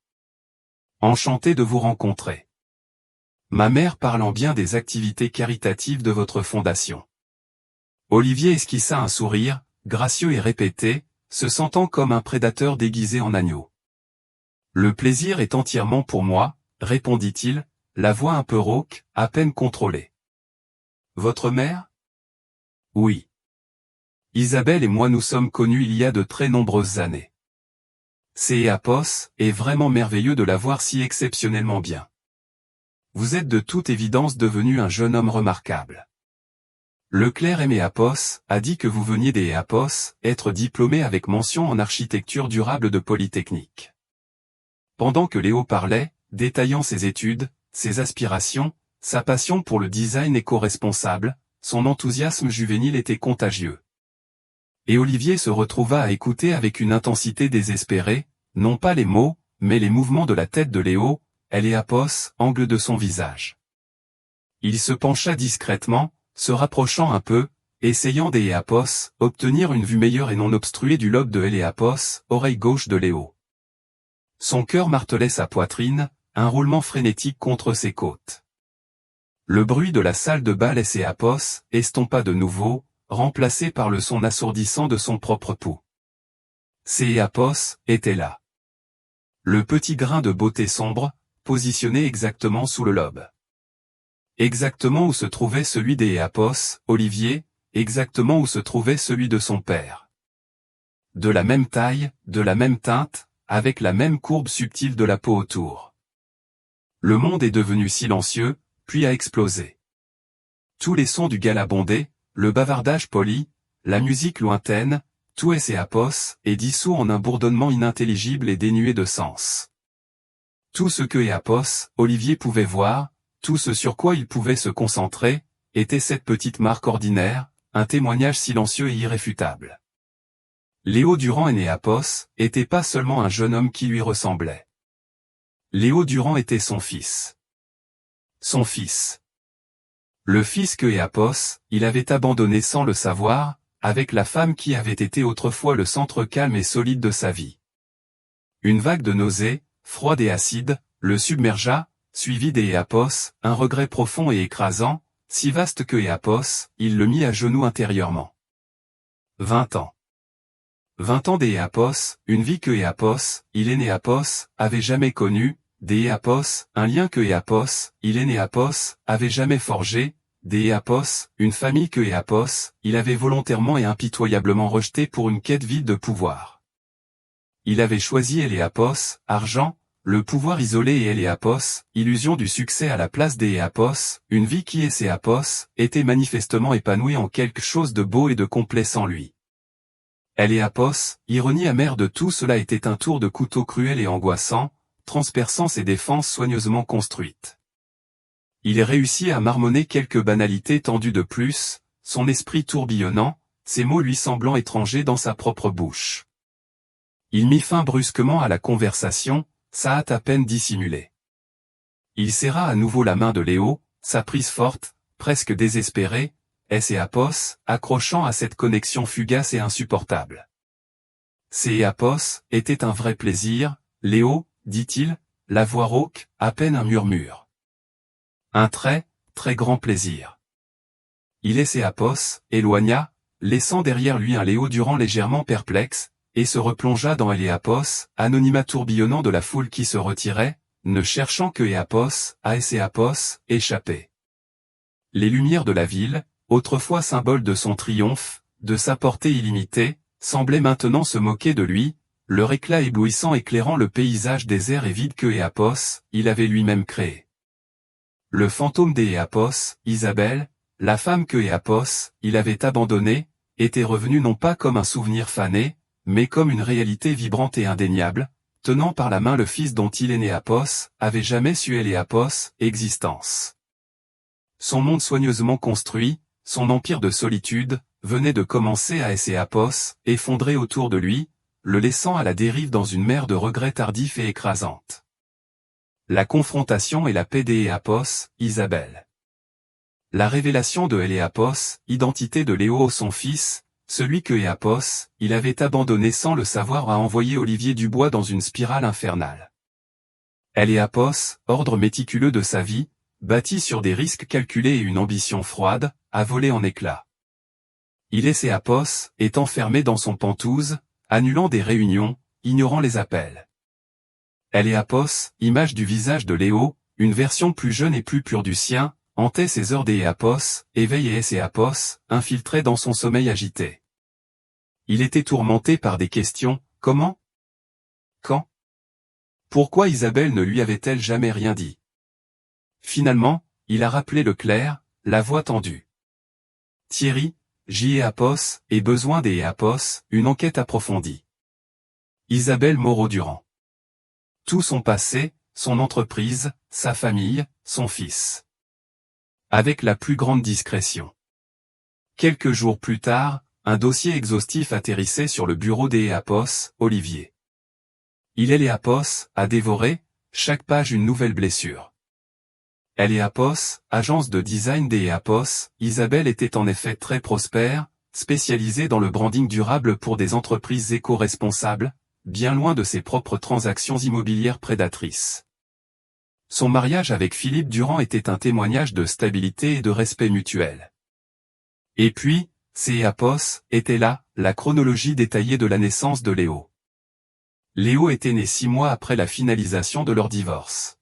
Enchanté de vous rencontrer. Ma mère parlant bien des activités caritatives de votre fondation. Olivier esquissa un sourire, gracieux et répété, se sentant comme un prédateur déguisé en agneau. Le plaisir est entièrement pour moi, répondit-il, la voix un peu rauque, à peine contrôlée. Votre mère? Oui. Isabelle et moi nous sommes connus il y a de très nombreuses années. C'est Éapos, est vraiment merveilleux de la voir si exceptionnellement bien. Vous êtes de toute évidence devenu un jeune homme remarquable. Leclerc M. Éapos a dit que vous veniez des Éapos, être diplômé avec mention en architecture durable de Polytechnique. Pendant que Léo parlait, détaillant ses études, ses aspirations, sa passion pour le design éco-responsable, son enthousiasme juvénile était contagieux. Et Olivier se retrouva à écouter avec une intensité désespérée, non pas les mots, mais les mouvements de la tête de Léo, Éapos, angle de son visage. Il se pencha discrètement, se rapprochant un peu, essayant des Éapos, obtenir une vue meilleure et non obstruée du lobe de Éapos, oreille gauche de Léo. Son cœur martelait sa poitrine, un roulement frénétique contre ses côtes. Le bruit de la salle de bal Éapos estompa de nouveau, remplacé par le son assourdissant de son propre pouls. Éapos était là. Le petit grain de beauté sombre, positionné exactement sous le lobe. Exactement où se trouvait celui des Éapos, Olivier, exactement où se trouvait celui de son père. De la même taille, de la même teinte, avec la même courbe subtile de la peau autour. Le monde est devenu silencieux, puis a explosé. Tous les sons du gala bondé, le bavardage poli, la musique lointaine, tout Éapos est dissous en un bourdonnement inintelligible et dénué de sens. Tout ce que Éapos, Olivier pouvait voir, tout ce sur quoi il pouvait se concentrer, était cette petite marque ordinaire, un témoignage silencieux et irréfutable. Léo Durand et Éapos était pas seulement un jeune homme qui lui ressemblait. Léo Durand était son fils. Son fils. Le fils que Éapos, il avait abandonné sans le savoir, avec la femme qui avait été autrefois le centre calme et solide de sa vie. Une vague de nausée, froide et acide, le submergea, suivi des Éapos, un regret profond et écrasant, si vaste que Éapos, il le mit à genoux intérieurement. 20 ans. 20 ans des Éapos, une vie que Éapos, il est Éapos, avait jamais connue, des Éapos, un lien que Éapos, il est Éapos, avait jamais forgé, des Éapos, une famille que Éapos, il avait volontairement et impitoyablement rejeté pour une quête vide de pouvoir. Il avait choisi Éapos, argent, le pouvoir isolé et Éapos, illusion du succès à la place des Éapos, une vie qui Éapos, était manifestement épanouie en quelque chose de beau et de complet sans lui. Éapos, ironie amère de tout cela était un tour de couteau cruel et angoissant, transperçant ses défenses soigneusement construites. Il réussit à marmonner quelques banalités tendues de plus, son esprit tourbillonnant, ses mots lui semblant étrangers dans sa propre bouche. Il mit fin brusquement à la conversation, sa hâte à peine dissimulée. Il serra à nouveau la main de Léo, sa prise forte, presque désespérée, Éapos, accrochant à cette connexion fugace et insupportable. Éapos était un vrai plaisir, Léo, dit-il, la voix rauque, à peine un murmure. Un très, très grand plaisir. Il Éapos, éloigna, laissant derrière lui un Léo Durand légèrement perplexe, et se replongea dans Éapos, anonymat tourbillonnant de la foule qui se retirait, ne cherchant que Éapos, à Éapos, échapper. Les lumières de la ville, autrefois symbole de son triomphe, de sa portée illimitée, semblaient maintenant se moquer de lui, leur éclat éblouissant éclairant le paysage désert et vide que Éapos, il avait lui-même créé. Le fantôme des Éapos, Isabelle, la femme que Éapos, il avait abandonnée, était revenue non pas comme un souvenir fané, mais comme une réalité vibrante et indéniable, tenant par la main le fils dont il est né Apos, avait jamais su Éapos, existence. Son monde soigneusement construit, son empire de solitude, venait de commencer à Éapos, effondré autour de lui, le laissant à la dérive dans une mer de regrets tardifs et écrasante. La confrontation et la paix d'Éapos, Isabelle. La révélation de Éapos, identité de Léo son fils, celui que Éapos, il avait abandonné sans le savoir a envoyé Olivier Dubois dans une spirale infernale. Éapos, ordre méticuleux de sa vie, bâti sur des risques calculés et une ambition froide, a volé en éclats. Éapos est enfermé dans son penthouse, annulant des réunions, ignorant les appels. Éapos, image du visage de Léo, une version plus jeune et plus pure du sien, hantait ses heures d'Éapos, éveil et Éapos, infiltré dans son sommeil agité. Il était tourmenté par des questions, comment? Quand? Pourquoi Isabelle ne lui avait-elle jamais rien dit? Finalement, il a rappelé le clair, la voix tendue. Thierry, Éapos, et besoin d'Éapos, une enquête approfondie. Isabelle Moreau-Durand. Tout son passé, son entreprise, sa famille, son fils. Avec la plus grande discrétion. Quelques jours plus tard, un dossier exhaustif atterrissait sur le bureau d'Éapos, Olivier. Éapos a dévoré, chaque page une nouvelle blessure. Éapos, agence de design d'Éapos, Isabelle était en effet très prospère, spécialisée dans le branding durable pour des entreprises éco-responsables, bien loin de ses propres transactions immobilières prédatrices. Son mariage avec Philippe Durand était un témoignage de stabilité et de respect mutuel. Et puis, Éapos était là, la chronologie détaillée de la naissance de Léo. Léo était né 6 mois après la finalisation de leur divorce.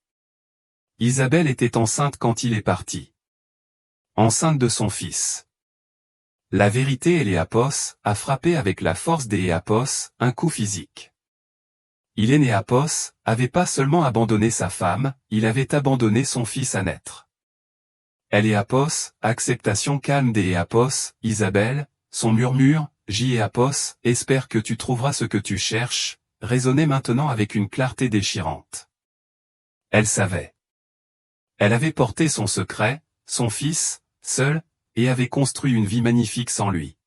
Isabelle était enceinte quand il est parti. Enceinte de son fils. La vérité Éapos a frappé avec la force d'Éapos, un coup physique. Éapos avait pas seulement abandonné sa femme, il avait abandonné son fils à naître. Éapos, acceptation calme d'Éapos, Isabelle, son murmure, Éapos, espère que tu trouveras ce que tu cherches, résonnait maintenant avec une clarté déchirante. Elle savait. Elle avait porté son secret, son fils, seul, et avait construit une vie magnifique sans lui.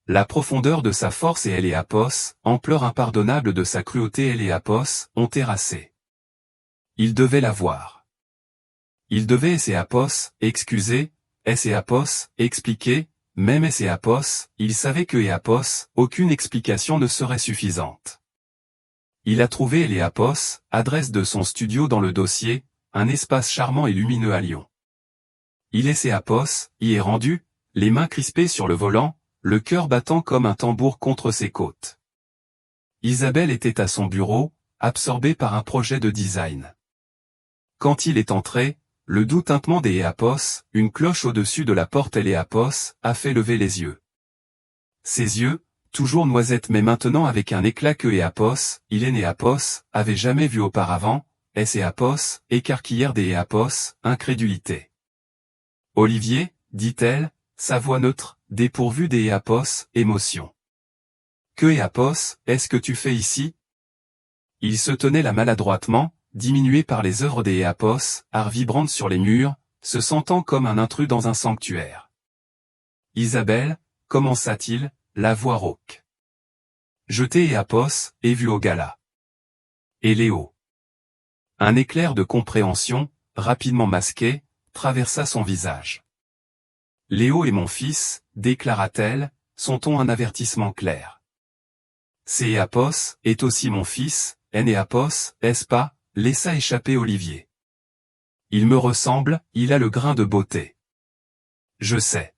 La profondeur de sa force et Éapos, ampleur impardonnable de sa cruauté Éapos, ont terrassé. Il devait la voir. Il devait Éapos, excuser, Éapos, expliquer, même Éapos, il savait que Éapos, aucune explication ne serait suffisante. Il a trouvé Éapos, adresse de son studio dans le dossier, un espace charmant et lumineux à Lyon. Éapos y est rendu, les mains crispées sur le volant, le cœur battant comme un tambour contre ses côtes. Isabelle était à son bureau, absorbée par un projet de design. Quand il est entré, le doux tintement d'Éapos, une cloche au-dessus de la porte Éapos, a fait lever les yeux. Ses yeux, toujours noisettes mais maintenant avec un éclat que Éapos, Éapos, avait jamais vu auparavant, Éapos, écarquillère d'Éapos, incrédulité. Olivier, dit-elle, sa voix neutre, dépourvue d'Éapos, émotion. Que Éapos, est-ce que tu fais ici? Il se tenait là maladroitement, diminué par les œuvres d'Éapos, art vibrante sur les murs, se sentant comme un intrus dans un sanctuaire. Isabelle, commença-t-il, la voix rauque. Jeté Éapos, et vu au gala. Et Léo. Un éclair de compréhension, rapidement masqué, traversa son visage. Léo est mon fils, déclara-t-elle, son ton un avertissement clair. Éapos est aussi mon fils, Éapos, est-ce pas, laissa échapper Olivier. Il me ressemble, il a le grain de beauté. Je sais.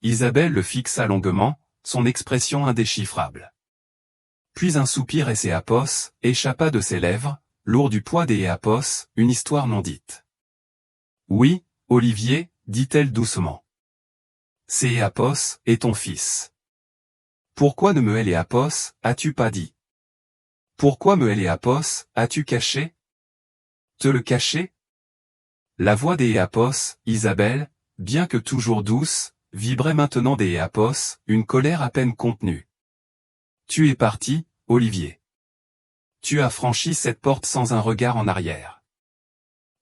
Isabelle le fixa longuement, son expression indéchiffrable. Puis un soupir Éapos échappa de ses lèvres, lourd du poids d'Éapos, une histoire non dite. Oui, Olivier, dit-elle doucement. Éapos est ton fils. Pourquoi ne me Éapos, as-tu pas dit? Pourquoi me Éapos, as-tu caché? Te le cacher? La voix d'Éapos, Isabelle, bien que toujours douce, vibrait maintenant des Éapos, une colère à peine contenue. Tu es parti, Olivier. Tu as franchi cette porte sans un regard en arrière.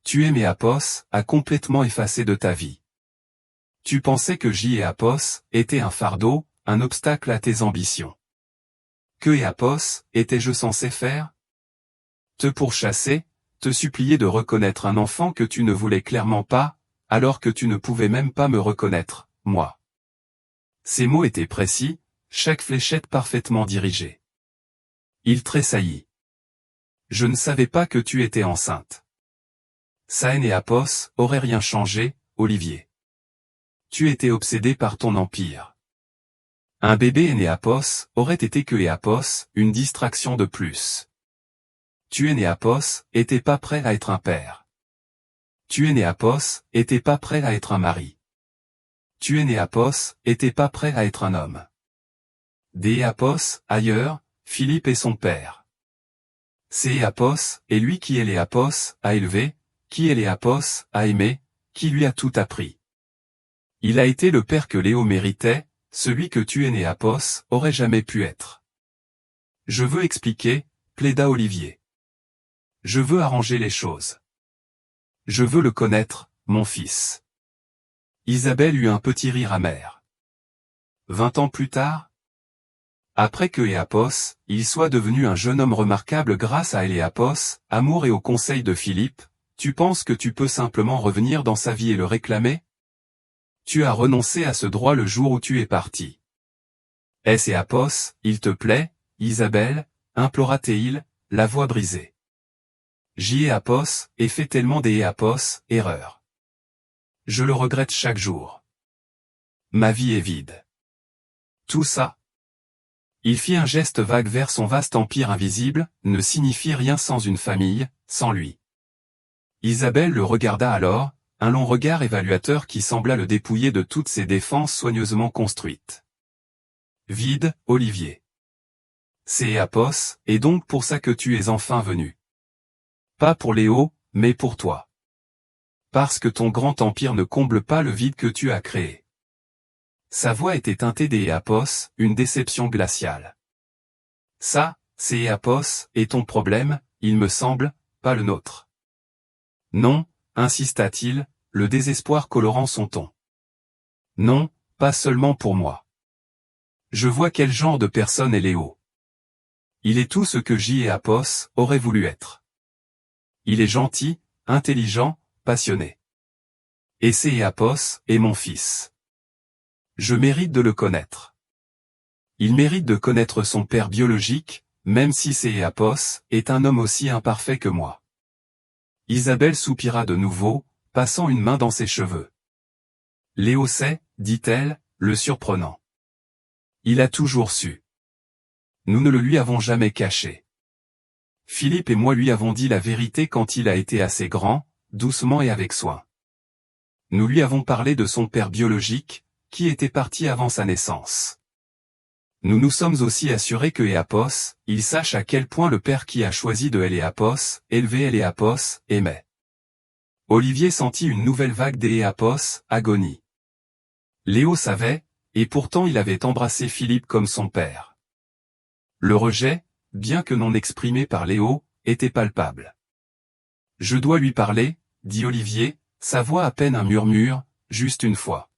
Tu es Éapos, a complètement effacé de ta vie. Tu pensais que Éapos était un fardeau, un obstacle à tes ambitions. Que Éapos étais-je censé faire? Te pourchasser, te supplier de reconnaître un enfant que tu ne voulais clairement pas, alors que tu ne pouvais même pas me reconnaître, moi. Ces mots étaient précis, chaque fléchette parfaitement dirigée. Il tressaillit. Je ne savais pas que tu étais enceinte. Ça et Éapos aurait rien changé, Olivier. Tu étais obsédé par ton empire. Un bébé Éapos aurait été que Éapos, une distraction de plus. Tu Éapos, était pas prêt à être un père. Tu Éapos, était pas prêt à être un mari. Tu Éapos, était pas prêt à être un homme. Des Éapos, ailleurs, Philippe est son père. C'est Éapos, et lui qui est Éapos, a élevé, qui est Éapos, a aimé, qui lui a tout appris. Il a été le père que Léo méritait, celui que tu Éapos aurait jamais pu être. Je veux expliquer, plaida Olivier. Je veux arranger les choses. Je veux le connaître, mon fils. Isabelle eut un petit rire amer. 20 ans plus tard, après que Éapos, il soit devenu un jeune homme remarquable grâce à Éapos, amour et au conseil de Philippe, tu penses que tu peux simplement revenir dans sa vie et le réclamer? Tu as renoncé à ce droit le jour où tu es parti. Est-ce Éapos, il te plaît, Isabelle, implora Théil, la voix brisée. Éapos, et fait tellement des Éapos, erreur. Je le regrette chaque jour. Ma vie est vide. Tout ça. Il fit un geste vague vers son vaste empire invisible, ne signifie rien sans une famille, sans lui. Isabelle le regarda alors, un long regard évaluateur qui sembla le dépouiller de toutes ses défenses soigneusement construites. Vide, Olivier. C'est Éapos, et donc pour ça que tu es enfin venu. Pas pour Léo, mais pour toi. Parce que ton grand empire ne comble pas le vide que tu as créé. Sa voix était teintée des Éapos, une déception glaciale. Ça, c'est Éapos, et ton problème, il me semble, pas le nôtre. Non, insista-t-il, le désespoir colorant son ton. Non, pas seulement pour moi. Je vois quel genre de personne est Léo. Il est tout ce que Éapos aurait voulu être. Il est gentil, intelligent, passionné. Et c'est Éapos, et mon fils. Je mérite de le connaître. Il mérite de connaître son père biologique, même si c'est Éapos, est un homme aussi imparfait que moi. Isabelle soupira de nouveau, passant une main dans ses cheveux. Léo sait, dit-elle, le surprenant. Il a toujours su. Nous ne le lui avons jamais caché. Philippe et moi lui avons dit la vérité quand il a été assez grand, doucement et avec soin. Nous lui avons parlé de son père biologique, qui était parti avant sa naissance. Nous nous sommes aussi assurés que Éapos, il sache à quel point le père qui a choisi de Éapos, élevé Éapos, aimait. Olivier sentit une nouvelle vague d'Éapos, agonie. Léo savait, et pourtant il avait embrassé Philippe comme son père. Le rejet, bien que non exprimé par Léo, était palpable. Je dois lui parler, dit Olivier, sa voix à peine un murmure, juste une fois.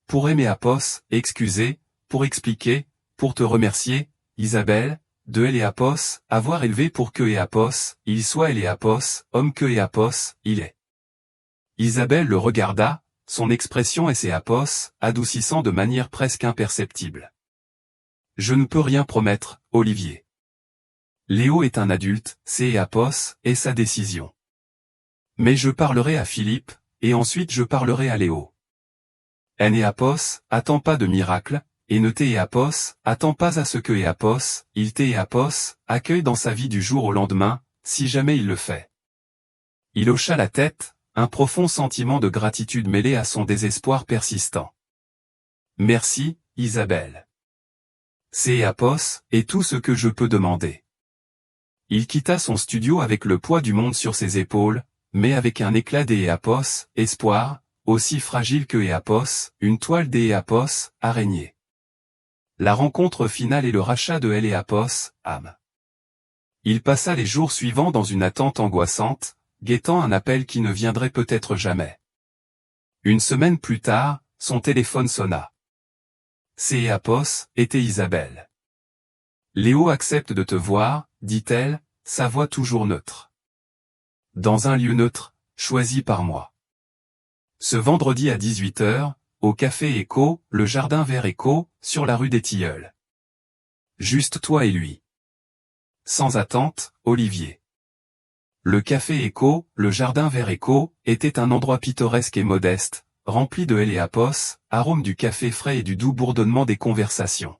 Pour Éapos, excuser, pour expliquer, pour te remercier, Isabelle, de Éapos, avoir élevé pour que Éapos, il soit Éapos, homme que Éapos, il est. Isabelle le regarda, son expression est Éapos, adoucissant de manière presque imperceptible. Je ne peux rien promettre, Olivier. Léo est un adulte, c'est Éapos, et sa décision. Mais je parlerai à Philippe, et ensuite je parlerai à Léo. Éapos, attends pas de miracle, et ne Éapos, attends pas à ce que Éapos, il Éapos, accueille dans sa vie du jour au lendemain, si jamais il le fait. Il hocha la tête, un profond sentiment de gratitude mêlé à son désespoir persistant. Merci, Isabelle. C'est Éapos, et tout ce que je peux demander. Il quitta son studio avec le poids du monde sur ses épaules, mais avec un éclat d'Éapos, espoir, aussi fragile que Éapos, une toile d'Éapos, araignée. La rencontre finale et le rachat de Éapos, âme. Il passa les jours suivants dans une attente angoissante, guettant un appel qui ne viendrait peut-être jamais. Une semaine plus tard, son téléphone sonna. C'est Éapos, était Isabelle. Léo accepte de te voir, dit-elle, sa voix toujours neutre. Dans un lieu neutre, choisi par moi. Ce vendredi à 18h, au café Écho, le jardin vert Écho, sur la rue des Tilleuls. Juste toi et lui. Sans attente, Olivier. Le café Écho, le jardin vert Écho, était un endroit pittoresque et modeste, rempli de Éapos, arôme du café frais et du doux bourdonnement des conversations.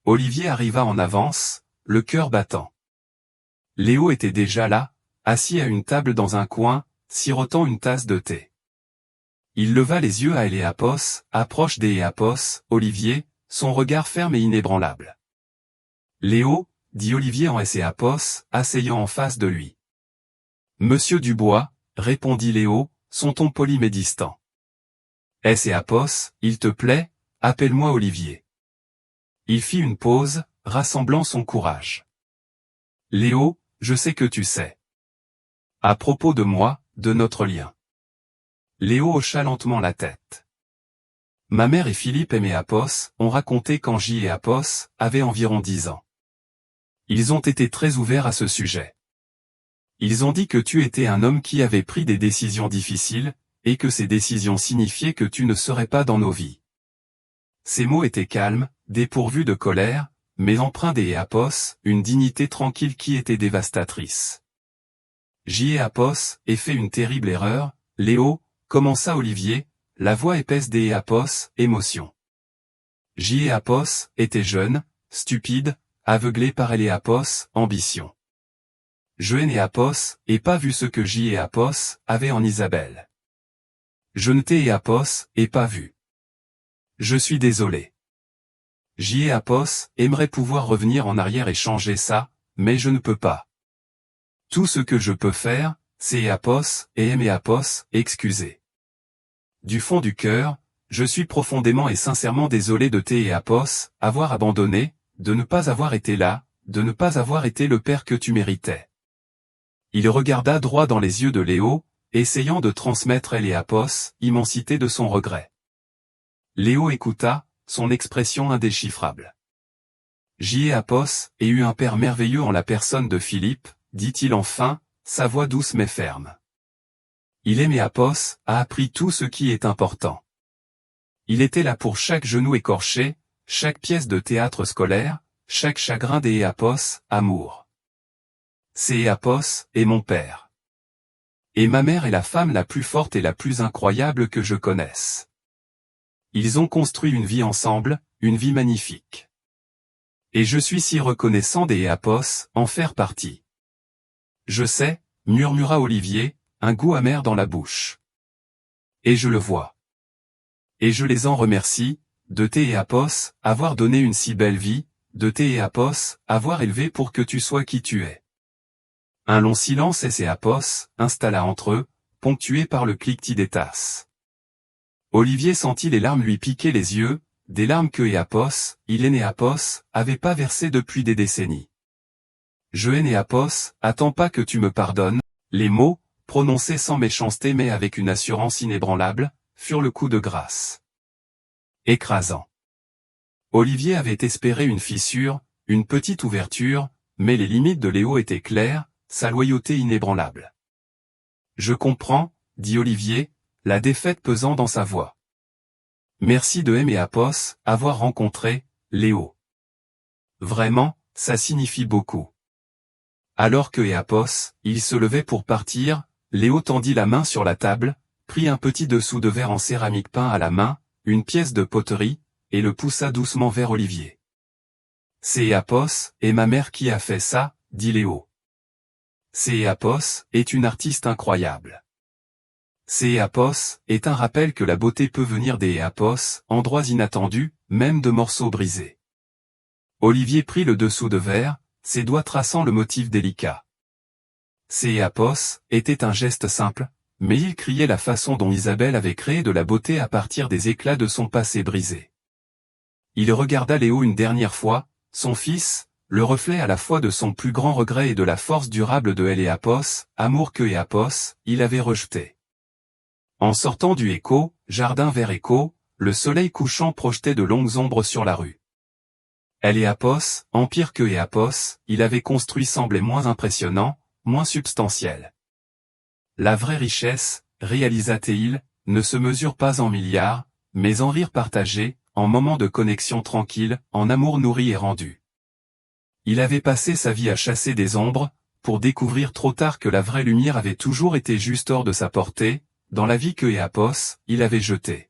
Olivier arriva en avance, le cœur battant. Léo était déjà là, assis à une table dans un coin, sirotant une tasse de thé. Il leva les yeux à Éapos, approche d'Éapos, Olivier, son regard ferme et inébranlable. Léo, dit Olivier en Éapos, asseyant en face de lui. Monsieur Dubois, répondit Léo, son ton poli mais distant. Éapos, il te plaît, appelle-moi Olivier. Il fit une pause, rassemblant son courage. Léo, je sais que tu sais. À propos de moi, de notre lien. Léo hocha lentement la tête. Ma mère et Philippe Éapos ont raconté quand Éapos avait environ 10 ans. Ils ont été très ouverts à ce sujet. Ils ont dit que tu étais un homme qui avait pris des décisions difficiles, et que ces décisions signifiaient que tu ne serais pas dans nos vies. Ces mots étaient calmes, dépourvus de colère, mais empreints d'Éapos, une dignité tranquille qui était dévastatrice. Éapos ait fait une terrible erreur, Léo, commença Olivier, la voix épaisse d'Éapos, émotion. Éapos était jeune, stupide, aveuglé par Éapos, ambition. Je Éapos, et pas vu ce que Éapos avait en Isabelle. Je ne Éapos, et pas vu. Je suis désolé. Éapos aimerait pouvoir revenir en arrière et changer ça, mais je ne peux pas. Tout ce que je peux faire, c'est Éapos et Éapos, excuser. Du fond du cœur, je suis profondément et sincèrement désolé de Éapos, avoir abandonné, de ne pas avoir été là, de ne pas avoir été le père que tu méritais. Il regarda droit dans les yeux de Léo, essayant de transmettre à Éapos, immensité de son regret. Léo écouta, son expression indéchiffrable. Éapos ait eu un père merveilleux en la personne de Philippe, dit-il enfin, sa voix douce mais ferme. Il Éapos a appris tout ce qui est important. Il était là pour chaque genou écorché, chaque pièce de théâtre scolaire, chaque chagrin d'Éapos, amour. C'est Éapos est mon père. Et ma mère est la femme la plus forte et la plus incroyable que je connaisse. Ils ont construit une vie ensemble, une vie magnifique. Et je suis si reconnaissant d'Éapos, en faire partie. Je sais, murmura Olivier, un goût amer dans la bouche. Et je le vois. Et je les en remercie, de Éapos, avoir donné une si belle vie, de Éapos, avoir élevé pour que tu sois qui tu es. Un long silence Éapos installa entre eux, ponctué par le cliquetis des tasses. Olivier sentit les larmes lui piquer les yeux, des larmes que Éapos, Éapos, avait pas versées depuis des décennies. Je Éapos, attends pas que tu me pardonnes, les mots, prononcés sans méchanceté mais avec une assurance inébranlable, furent le coup de grâce. Écrasant. Olivier avait espéré une fissure, une petite ouverture, mais les limites de Léo étaient claires, sa loyauté inébranlable. Je comprends, dit Olivier, la défaite pesant dans sa voix. Merci de Éapos, avoir rencontré, Léo. Vraiment, ça signifie beaucoup. Alors que Éapos, il se levait pour partir, Léo tendit la main sur la table, prit un petit dessous de verre en céramique peint à la main, une pièce de poterie, et le poussa doucement vers Olivier. C'est Éapos, et ma mère qui a fait ça, dit Léo. C'est Éapos, est une artiste incroyable. C'est Éapos, est un rappel que la beauté peut venir des Éapos, endroits inattendus, même de morceaux brisés. Olivier prit le dessous de verre, ses doigts traçant le motif délicat. C'est Éapos, était un geste simple, mais il criait la façon dont Isabelle avait créé de la beauté à partir des éclats de son passé brisé. Il regarda Léo une dernière fois, son fils, le reflet à la fois de son plus grand regret et de la force durable de Eléapos, amour que Éapos, il avait rejeté. En sortant du Écho, jardin vers Écho, le soleil couchant projetait de longues ombres sur la rue. Eléapos, empire que Éapos, il avait construit semblait moins impressionnant, moins substantiel. La vraie richesse, réalisa Théil, ne se mesure pas en milliards, mais en rire partagé, en moments de connexion tranquille, en amour nourri et rendu. Il avait passé sa vie à chasser des ombres, pour découvrir trop tard que la vraie lumière avait toujours été juste hors de sa portée, dans la vie que Éapos, il avait jetée.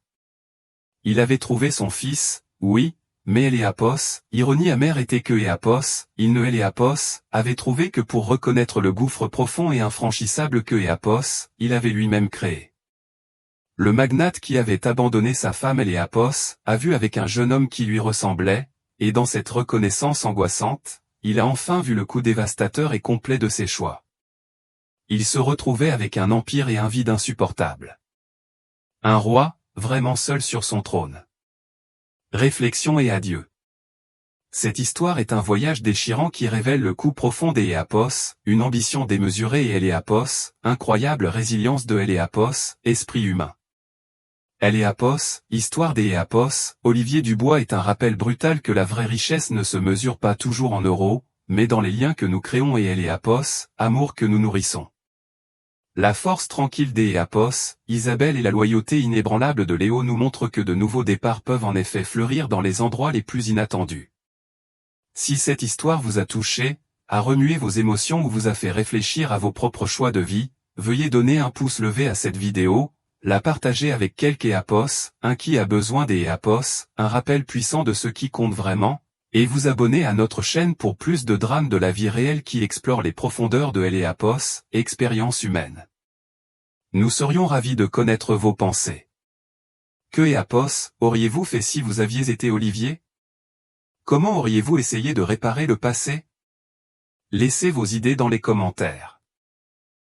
Il avait trouvé son fils, oui, mais Eléapos, ironie amère était que Éapos, il ne Eléapos, avait trouvé que pour reconnaître le gouffre profond et infranchissable que Éapos, il avait lui-même créé. Le magnate qui avait abandonné sa femme Eléapos, a vu avec un jeune homme qui lui ressemblait, et dans cette reconnaissance angoissante, il a enfin vu le coup dévastateur et complet de ses choix. Il se retrouvait avec un empire et un vide insupportable. Un roi, vraiment seul sur son trône. Réflexion et adieu. Cette histoire est un voyage déchirant qui révèle le coup profond d'Éapos, une ambition démesurée et Eléapos, incroyable résilience de Eléapos, esprit humain. Eléapos, histoire d'Éapos, Olivier Dubois est un rappel brutal que la vraie richesse ne se mesure pas toujours en euros, mais dans les liens que nous créons et Eléapos, amour que nous nourrissons. La force tranquille d'Éapos, Isabelle et la loyauté inébranlable de Léo nous montrent que de nouveaux départs peuvent en effet fleurir dans les endroits les plus inattendus. Si cette histoire vous a touché, a remué vos émotions ou vous a fait réfléchir à vos propres choix de vie, veuillez donner un pouce levé à cette vidéo, la partager avec quelque Éapos, un qui a besoin d'Éapos, un rappel puissant de ce qui compte vraiment, et vous abonner à notre chaîne pour plus de drames de la vie réelle qui explore les profondeurs de Eléapos, expérience humaine. Nous serions ravis de connaître vos pensées. Que Éapos auriez-vous fait si vous aviez été Olivier? Comment auriez-vous essayé de réparer le passé? Laissez vos idées dans les commentaires.